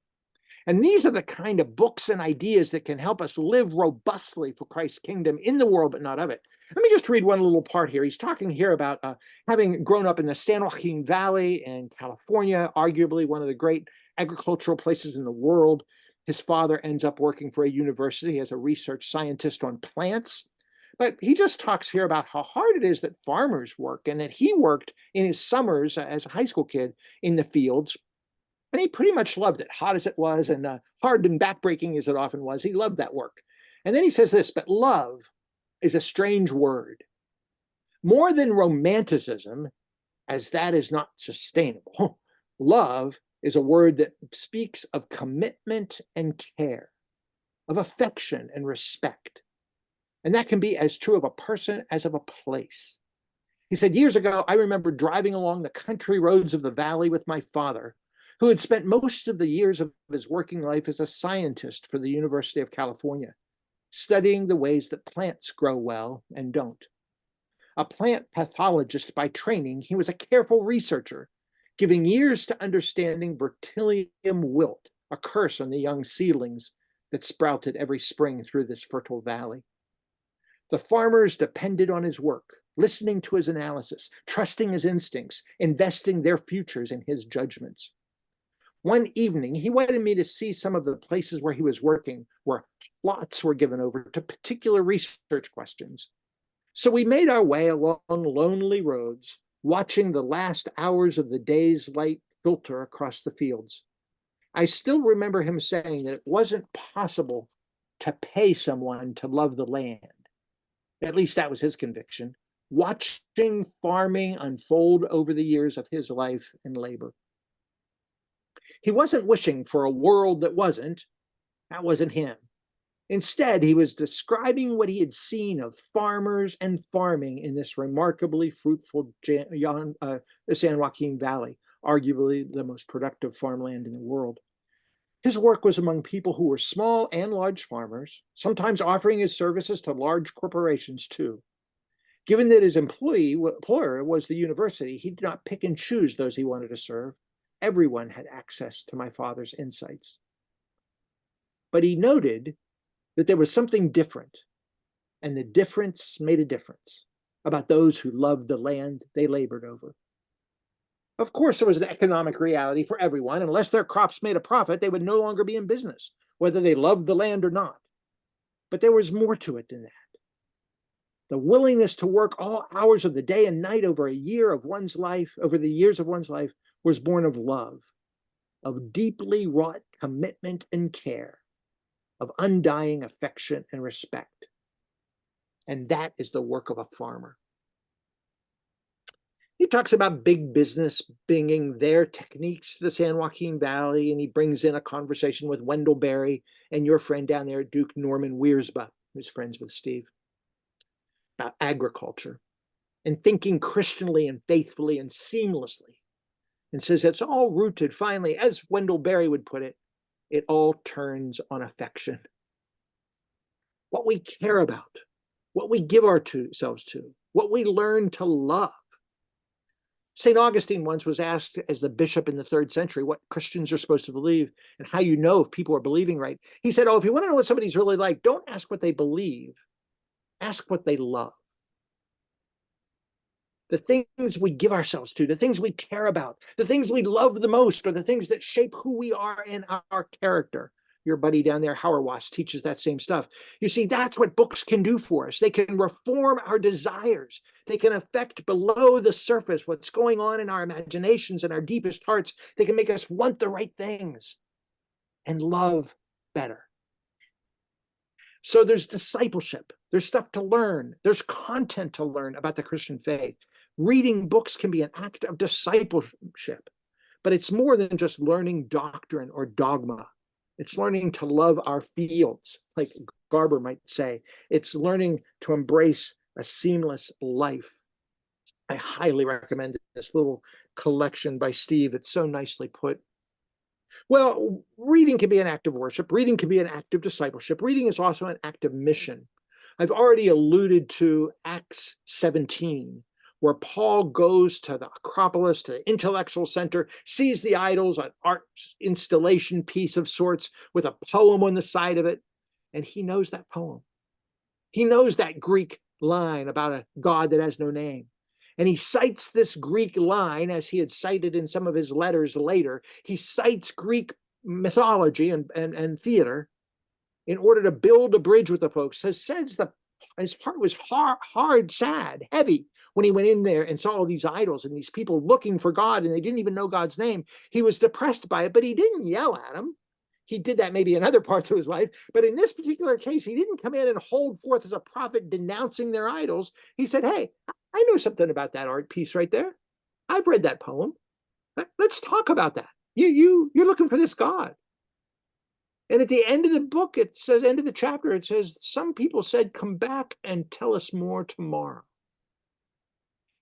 And these are the kind of books and ideas that can help us live robustly for Christ's kingdom in the world, but not of it. Let me just read one little part here. He's talking here about having grown up in the San Joaquin Valley in California, arguably one of the great agricultural places in the world. His father ends up working for a university as a research scientist on plants. But he just talks here about how hard it is that farmers work, and that he worked in his summers as a high school kid in the fields. And he pretty much loved it, hot as it was, and hard and backbreaking as it often was. He loved that work. And then he says this, but love is a strange word. More than romanticism, as that is not sustainable, love is a word that speaks of commitment and care, of affection and respect. And that can be as true of a person as of a place. He said, years ago, I remember driving along the country roads of the valley with my father, who had spent most of the years of his working life as a scientist for the University of California, studying the ways that plants grow well and don't. A plant pathologist by training, he was a careful researcher, giving years to understanding vertilium wilt, a curse on the young seedlings that sprouted every spring through this fertile valley. The farmers depended on his work, listening to his analysis, trusting his instincts, investing their futures in his judgments. One evening, he wanted me to see some of the places where he was working, where plots were given over to particular research questions. So we made our way along lonely roads, watching the last hours of the day's light filter across the fields. I still remember him saying that it wasn't possible to pay someone to love the land. At least that was his conviction, watching farming unfold over the years of his life and labor. He wasn't wishing for a world that wasn't him. Instead, he was describing what he had seen of farmers and farming in this remarkably fruitful San Joaquin Valley, arguably the most productive farmland in the world. His work was among people who were small and large farmers, sometimes offering his services to large corporations too. Given that his employer was the university, he did not pick and choose those he wanted to serve. Everyone had access to my father's insights. But he noted that there was something different, and the difference made a difference about those who loved the land they labored over. Of course, there was an economic reality for everyone. Unless their crops made a profit, they would no longer be in business, whether they loved the land or not. But there was more to it than that. The willingness to work all hours of the day and night over the years of one's life, was born of love, of deeply wrought commitment and care, of undying affection and respect. And that is the work of a farmer. He talks about big business bringing their techniques to the San Joaquin Valley, and he brings in a conversation with Wendell Berry and your friend down there at Duke, Norman Wiersbe, who's friends with Steve, about agriculture and thinking Christianly and faithfully and seamlessly, and says it's all rooted, finally, as Wendell Berry would put it all turns on affection. What we care about, what we give ourselves to, what we learn to love. St. Augustine once was asked as the bishop in the 3rd century what Christians are supposed to believe and how you know if people are believing right. He said, if you want to know what somebody's really like, don't ask what they believe, ask what they love. The things we give ourselves to, the things we care about, the things we love the most, are the things that shape who we are and our character. Your buddy down there, Hauerwas, teaches that same stuff. You see, that's what books can do for us. They can reform our desires. They can affect below the surface what's going on in our imaginations and our deepest hearts. They can make us want the right things and love better. So there's discipleship. There's stuff to learn. There's content to learn about the Christian faith. Reading books can be an act of discipleship, but it's more than just learning doctrine or dogma. It's learning to love our fields, like Garber might say. It's learning to embrace a seamless life. I highly recommend this little collection by Steve. It's so nicely put. Well, reading can be an act of worship. Reading can be an act of discipleship. Reading is also an act of mission. I've already alluded to Acts 17, where Paul goes to the Acropolis, to the intellectual center, sees the idols, an art installation piece of sorts with a poem on the side of it, and he knows that poem. He knows that Greek line about a God that has no name. And he cites this Greek line, as he had cited in some of his letters later. He cites Greek mythology and theater in order to build a bridge with the folks. So says his heart was hard, sad, heavy when he went in there and saw all these idols and these people looking for God, and they didn't even know God's name. He was depressed by it, but he didn't yell at them. He did that maybe in other parts of his life, but in this particular case, he didn't come in and hold forth as a prophet denouncing their idols. He said, hey, I know something about that art piece right there. I've read that poem. Let's talk about that. You're looking for this God. And at the end of the book, it says, end of the chapter, it says, some people said, come back and tell us more tomorrow.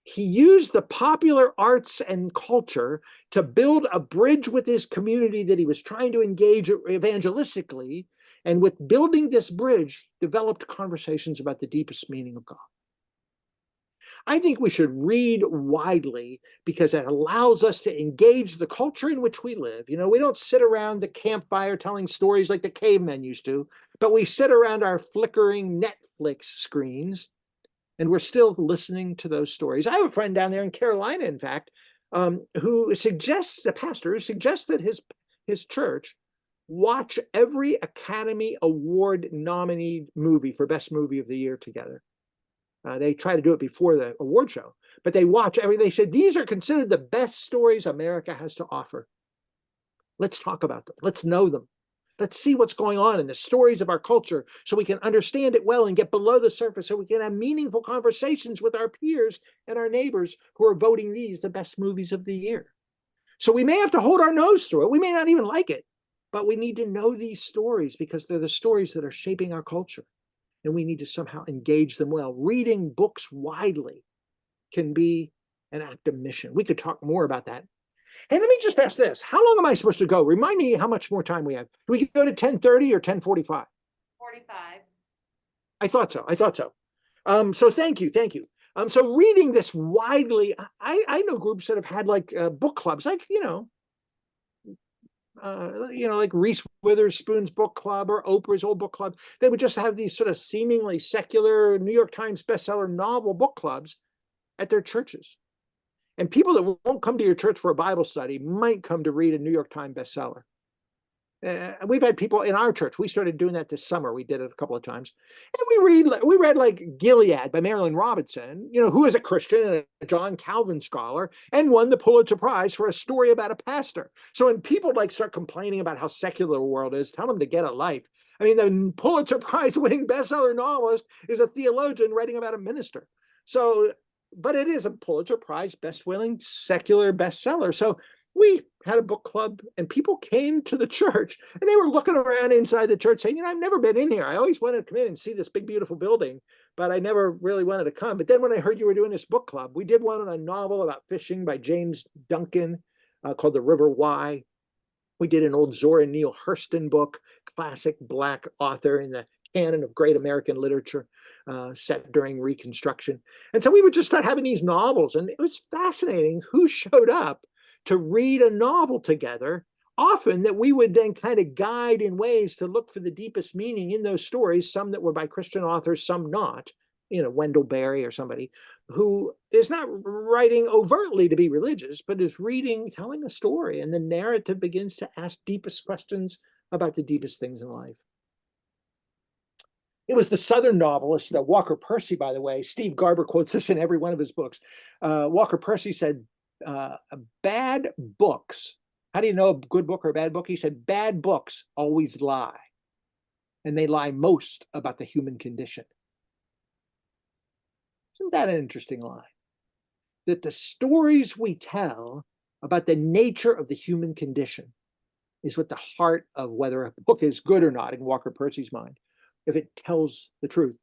He used the popular arts and culture to build a bridge with his community that he was trying to engage evangelistically. And with building this bridge, developed conversations about the deepest meaning of God. I think we should read widely because it allows us to engage the culture in which we live. You know, we don't sit around the campfire telling stories like the cavemen used to, but we sit around our flickering Netflix screens and we're still listening to those stories. I have a friend down there in Carolina, in fact, who suggests, the pastor who suggests that his church watch every Academy Award nominated movie for Best Movie of the Year together. They try to do it before the award show, but they watch everything. They said, these are considered the best stories America has to offer. Let's talk about them. Let's know them. Let's see what's going on in the stories of our culture so we can understand it well and get below the surface so we can have meaningful conversations with our peers and our neighbors who are voting these the best movies of the year. So we may have to hold our nose through it. We may not even like it, but we need to know these stories because they're the stories that are shaping our culture. And we need to somehow engage them well. Reading books widely can be an act of mission. We could talk more about that. And let me just ask this. How long am I supposed to go? Remind me how much more time we have. Do we go to 10:30 or 10:45? 45. I thought so. So thank you. So reading this widely, I know groups that have had like book clubs, like, like Reese Witherspoon's book club or Oprah's old book club. They would just have these sort of seemingly secular New York Times bestseller novel book clubs at their churches. And people that won't come to your church for a Bible study might come to read a New York Times bestseller. We've had people in our church. We started doing that this summer. We did it a couple of times. And we read like Gilead by Marilyn Robinson, who is a Christian and a John Calvin scholar and won the Pulitzer Prize for a story about a pastor. So when people start complaining about how secular the world is, tell them to get a life. I mean, the Pulitzer Prize winning bestseller novelist is a theologian writing about a minister. So, but it is a Pulitzer Prize best-winning secular bestseller. So we had a book club and people came to the church and they were looking around inside the church saying, I've never been in here. I always wanted to come in and see this big, beautiful building, but I never really wanted to come. But then when I heard you were doing this book club, we did one on a novel about fishing by James Duncan called The River Wye. We did an old Zora Neale Hurston book, classic Black author in the canon of great American literature, set during Reconstruction. And so we would just start having these novels, and it was fascinating who showed up to read a novel together, often that we would then kind of guide in ways to look for the deepest meaning in those stories, some that were by Christian authors, some not, Wendell Berry or somebody. who is not writing overtly to be religious, but is telling a story, and the narrative begins to ask deepest questions about the deepest things in life. It was the Southern novelist, Walker Percy, by the way. Steve Garber quotes this in every one of his books. Walker Percy said, bad books. How do you know a good book or a bad book? He said, bad books always lie. And they lie most about the human condition. Isn't that an interesting line? That the stories we tell about the nature of the human condition is what the heart of whether a book is good or not in Walker Percy's mind, if it tells the truth.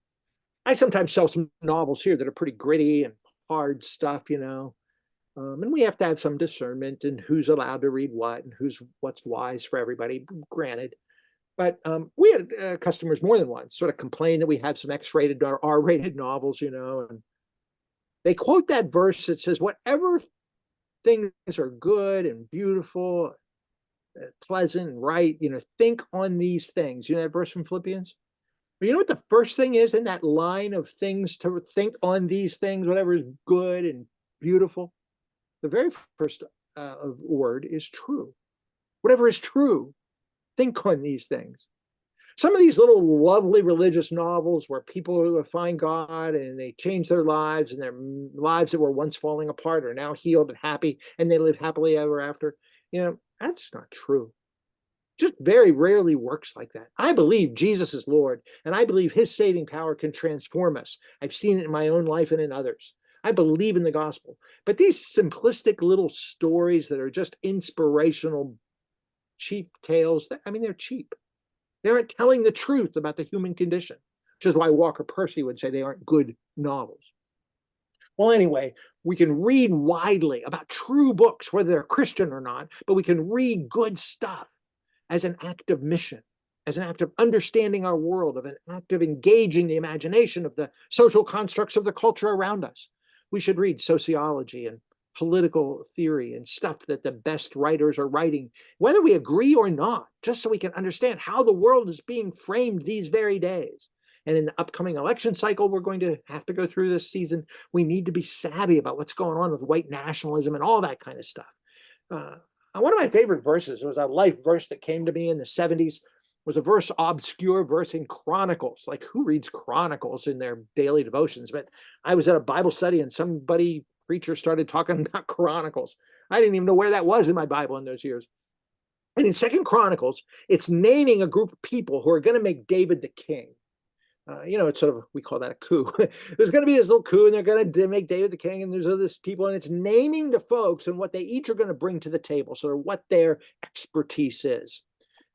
I sometimes sell some novels here that are pretty gritty and hard stuff, and we have to have some discernment in who's allowed to read what and what's wise for everybody, granted. But we had customers more than once sort of complain that we have some X-rated or R-rated novels, and they quote that verse that says, whatever things are good and beautiful, pleasant and right, think on these things. You know that verse from Philippians? But you know what the first thing is in that line of things to think on these things, whatever is good and beautiful? The very first word is true. Whatever is true, think on these things. Some of these little lovely religious novels where people find God and they change their lives, and their lives that were once falling apart are now healed and happy, and they live happily ever after. That's not true. Just very rarely works like that. I believe Jesus is Lord, and I believe his saving power can transform us. I've seen it in my own life and in others. I believe in the gospel. But these simplistic little stories that are just inspirational, cheap tales, they're cheap. They aren't telling the truth about the human condition, which is why Walker Percy would say they aren't good novels. Well, anyway, we can read widely about true books, whether they're Christian or not, but we can read good stuff as an act of mission, as an act of understanding our world, of an act of engaging the imagination of the social constructs of the culture around us. We should read sociology and political theory and stuff that the best writers are writing, whether we agree or not, just so we can understand how the world is being framed these very days. And in the upcoming election cycle, we're going to have to go through this season. We need to be savvy about what's going on with white nationalism and all that kind of stuff. One of my favorite verses was a life verse that came to me in the 70s, was a obscure verse in Chronicles. Like, who reads Chronicles in their daily devotions? But I was at a Bible study and preacher started talking about Chronicles. I didn't even know where that was in my Bible in those years. And in 2 Chronicles, it's naming a group of people who are going to make David the king. It's sort of, we call that a coup. There's going to be this little coup, and they're going to make David the king, and there's other people, and it's naming the folks and what they each are going to bring to the table, so what their expertise is.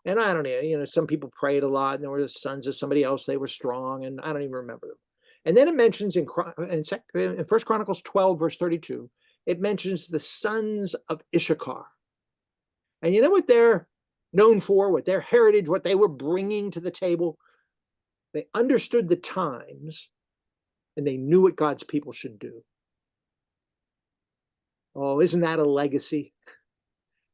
And I don't know, some people prayed a lot, and there were the sons of somebody else, they were strong, and I don't even remember them. And then it mentions in 1 Chronicles 12, verse 32, it mentions the sons of Issachar. And you know what they're known for, what their heritage, what they were bringing to the table? They understood the times, and they knew what God's people should do. Oh, isn't that a legacy?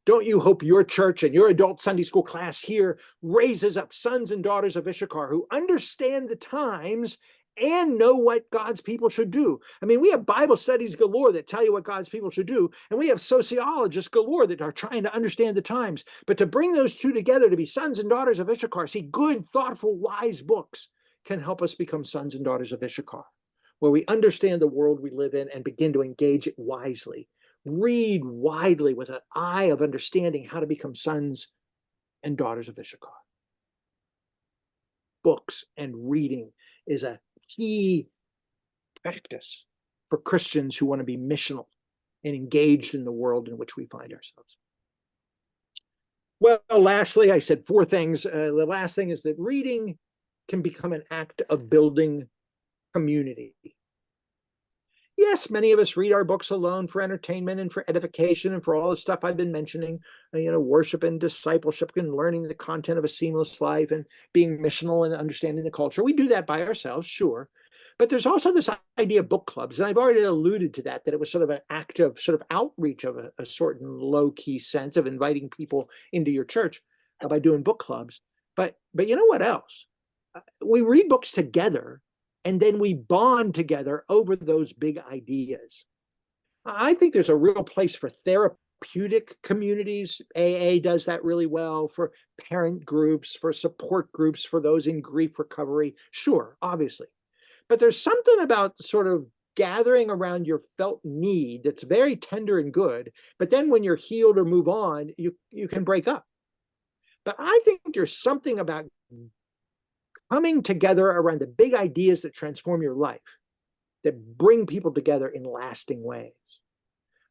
Don't you hope your church and your adult Sunday school class here raises up sons and daughters of Issachar who understand the times and know what God's people should do? We have Bible studies galore that tell you what God's people should do, and we have sociologists galore that are trying to understand the times. But to bring those two together to be sons and daughters of Issachar, see, good, thoughtful, wise books can help us become sons and daughters of Issachar, where we understand the world we live in and begin to engage it wisely. Read widely with an eye of understanding how to become sons and daughters of Issachar. Books and reading is a key practice for Christians who want to be missional and engaged in the world in which we find ourselves. Well, lastly, I said 4 things. The last thing is that reading can become an act of building community. Yes, many of us read our books alone for entertainment and for edification and for all the stuff I've been mentioning, worship and discipleship and learning the content of a seamless life and being missional and understanding the culture. We do that by ourselves, sure. But there's also this idea of book clubs. And I've already alluded to that it was sort of an act of sort of outreach of a certain low-key sense of inviting people into your church by doing book clubs. But you know what else? We read books together and then we bond together over those big ideas. I think there's a real place for therapeutic communities. AA does that really well, for parent groups, for support groups, for those in grief recovery. Sure, obviously. But there's something about sort of gathering around your felt need that's very tender and good. But then when you're healed or move on, you can break up. But I think there's something about coming together around the big ideas that transform your life, that bring people together in lasting ways.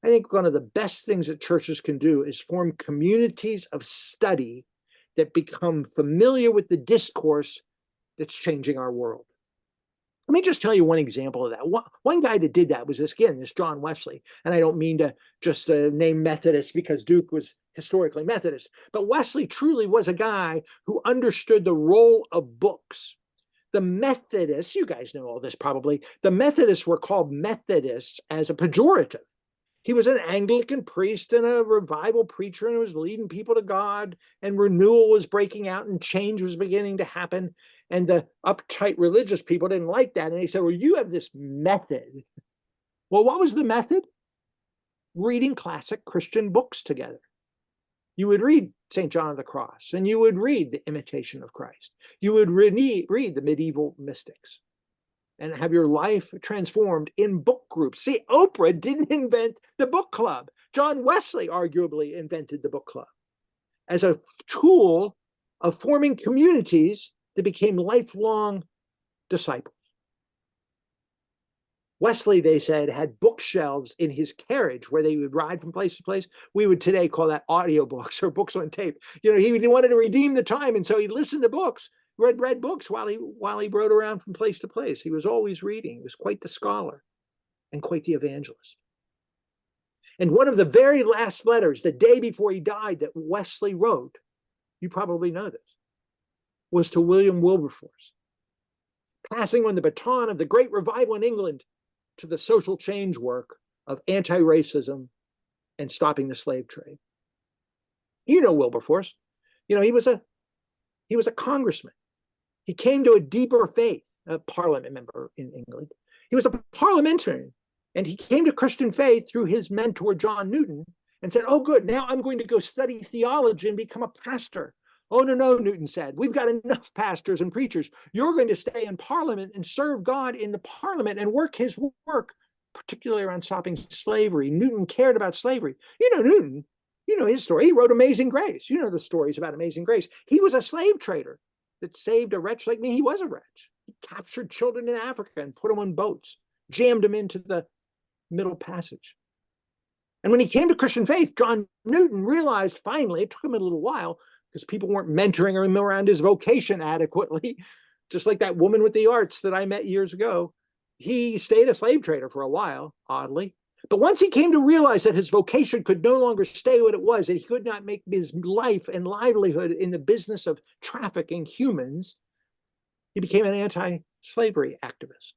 I think one of the best things that churches can do is form communities of study that become familiar with the discourse that's changing our world. Let me just tell you one example of that. One guy that did that was this John Wesley. And I don't mean to just name Methodist because Duke was historically Methodist, but Wesley truly was a guy who understood the role of books. The Methodists, you guys know all this probably, the Methodists were called Methodists as a pejorative. He was an Anglican priest and a revival preacher and was leading people to God, and renewal was breaking out and change was beginning to happen. And the uptight religious people didn't like that. And they said, well, you have this method. Well, what was the method? Reading classic Christian books together. You would read St. John of the Cross, and you would read The Imitation of Christ. You would read the medieval mystics and have your life transformed in book groups. See, Oprah didn't invent the book club. John Wesley arguably invented the book club as a tool of forming communities that became lifelong disciples. Wesley, they said, had bookshelves in his carriage where they would ride from place to place. We would today call that audiobooks or books on tape. You know, he wanted to redeem the time, and so he listened to books, read books while he rode around from place to place. He was always reading. He was quite the scholar and quite the evangelist. And one of the very last letters, the day before he died, that Wesley wrote, you probably know this, was to William Wilberforce, passing on the baton of the great revival in England to the social change work of anti-racism and stopping the slave trade. You know Wilberforce. You know, he was a congressman. He came to a deeper faith, a parliament member in England. He was a parliamentarian, and he came to Christian faith through his mentor, John Newton, and said, oh, good, now I'm going to go study theology and become a pastor. Oh, no, Newton said, we've got enough pastors and preachers. You're going to stay in Parliament and serve God in the Parliament and work his work, particularly around stopping slavery. Newton cared about slavery. You know Newton, you know his story. He wrote Amazing Grace. You know the stories about Amazing Grace. He was a slave trader that saved a wretch like me. He was a wretch. He captured children in Africa and put them on boats, jammed them into the Middle Passage. And when he came to Christian faith, John Newton realized finally, it took him a little while, because people weren't mentoring him around his vocation adequately, just like that woman with the arts that I met years ago. He stayed a slave trader for a while, oddly. But once he came to realize that his vocation could no longer stay what it was, and he could not make his life and livelihood in the business of trafficking humans, he became an anti-slavery activist.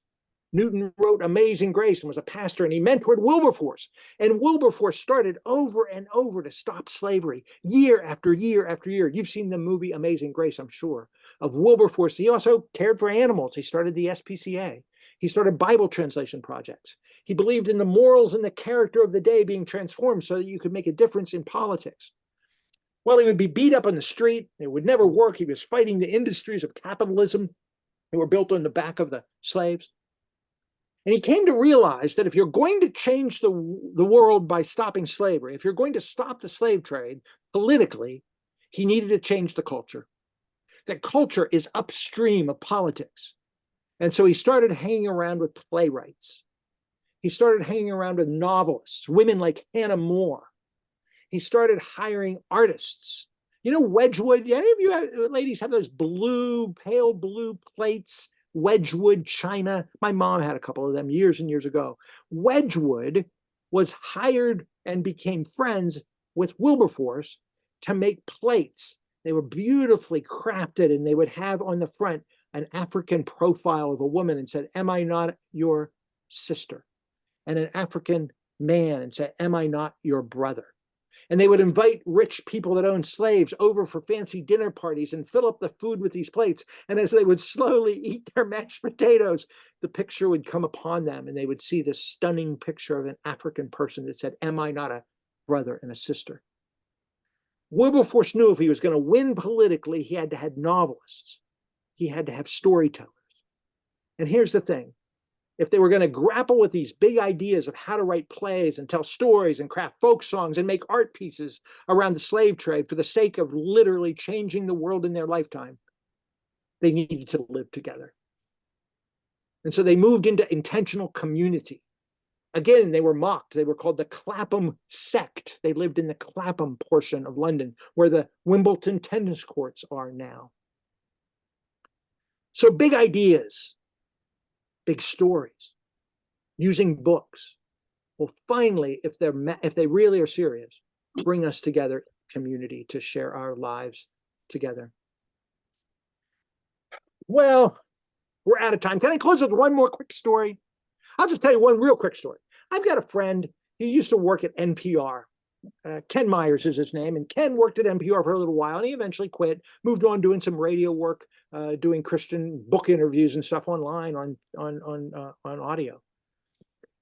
Newton wrote Amazing Grace and was a pastor, and he mentored Wilberforce. And Wilberforce started over and over to stop slavery, year after year after year. You've seen the movie Amazing Grace, I'm sure, of Wilberforce. He also cared for animals. He started the SPCA. He started Bible translation projects. He believed in the morals and the character of the day being transformed so that you could make a difference in politics. Well, he would be beat up on the street. It would never work. He was fighting the industries of capitalism that were built on the back of the slaves. And he came to realize that if you're going to change the world by stopping slavery, if you're going to stop the slave trade politically, he needed to change the culture. That culture is upstream of politics. And so he started hanging around with playwrights. He started hanging around with novelists, women like Hannah More. He started hiring artists. You know Wedgwood? Any of you ladies have those pale blue plates? Wedgwood china. My mom had a couple of them years and years ago. Wedgwood was hired and became friends with Wilberforce to make plates. They were beautifully crafted, and they would have on the front an African profile of a woman and said, "Am I not your sister?" And an African man and said, "Am I not your brother?" And they would invite rich people that owned slaves over for fancy dinner parties and fill up the food with these plates. And as they would slowly eat their mashed potatoes, the picture would come upon them, and they would see this stunning picture of an African person that said, "Am I not a brother and a sister?" Wilberforce knew if he was going to win politically, he had to have novelists. He had to have storytellers. And here's the thing. If they were going to grapple with these big ideas of how to write plays and tell stories and craft folk songs and make art pieces around the slave trade for the sake of literally changing the world in their lifetime, they needed to live together. And so they moved into intentional community. Again, they were mocked. They were called the Clapham sect. They lived in the Clapham portion of London, where the Wimbledon tennis courts are now. So big ideas, big stories, using books will finally, if they really are serious, bring us together in community to share our lives together. Well, we're out of time. Can I close with one more quick story? I'll just tell you one real quick story. I've got a friend. He used to work at NPR. Ken Myers is his name, and Ken worked at NPR for a little while, and he eventually quit, moved on doing some radio work, doing Christian book interviews and stuff online on audio.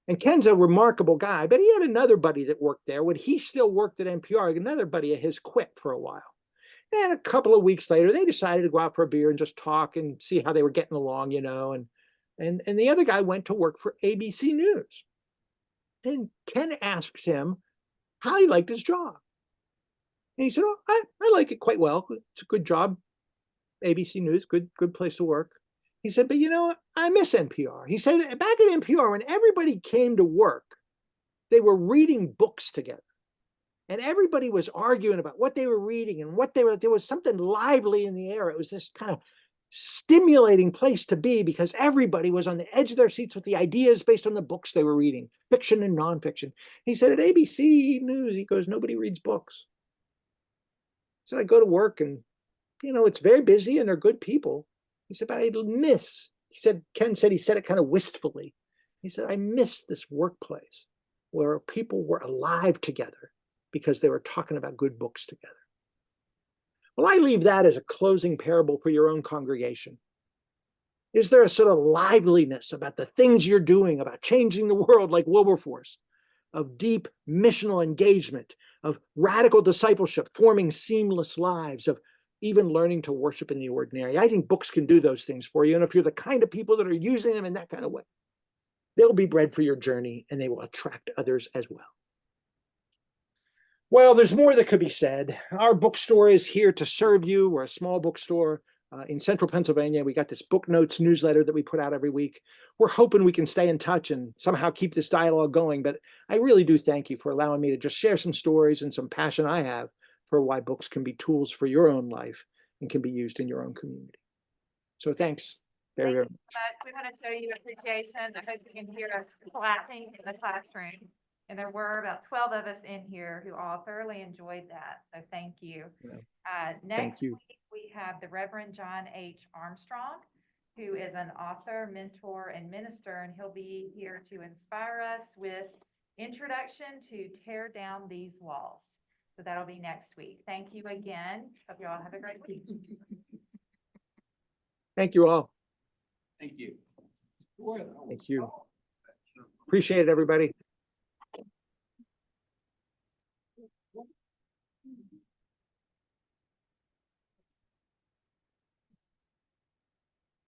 And Ken's a remarkable guy, but he had another buddy that worked there when he still worked at NPR. Another buddy of his quit for a while. And a couple of weeks later, they decided to go out for a beer and just talk and see how they were getting along, you know. And the other guy went to work for ABC News. And Ken asked him how he liked his job. And he said, "Oh, I like it quite well. It's a good job. ABC News, good place to work." He said, "But you know, I miss NPR." He said, "Back at NPR, when everybody came to work, they were reading books together. And everybody was arguing about what they were reading and there was something lively in the air. It was this kind of stimulating place to be because everybody was on the edge of their seats with the ideas based on the books they were reading, fiction and nonfiction." He said, "At ABC News," he goes, "nobody reads books." He said, "I go to work and, you know, it's very busy and they're good people." He said, "But I miss," he said, Ken said he said it kind of wistfully. He said, "I miss this workplace where people were alive together because they were talking about good books together." Well, I leave that as a closing parable for your own congregation. Is there a sort of liveliness about the things you're doing, about changing the world like Wilberforce, of deep missional engagement, of radical discipleship, forming seamless lives, of even learning to worship in the ordinary? I think books can do those things for you. And if you're the kind of people that are using them in that kind of way, they'll be bread for your journey and they will attract others as well. Well, there's more that could be said. Our bookstore is here to serve you. We're a small bookstore in central Pennsylvania. We got this book notes newsletter that we put out every week. We're hoping we can stay in touch and somehow keep this dialogue going. But I really do thank you for allowing me to just share some stories and some passion I have for why books can be tools for your own life and can be used in your own community. So thanks very much. We want to show you appreciation. I hope you can hear us clapping in the classroom. And there were about 12 of us in here who all thoroughly enjoyed that. So thank you. Next week, we have the Reverend John H. Armstrong, who is an author, mentor, and minister, and he'll be here to inspire us with Introduction to Tear Down These Walls. So that'll be next week. Thank you again. Hope you all have a great week. Thank you all. Thank you. Thank you. Appreciate it, everybody.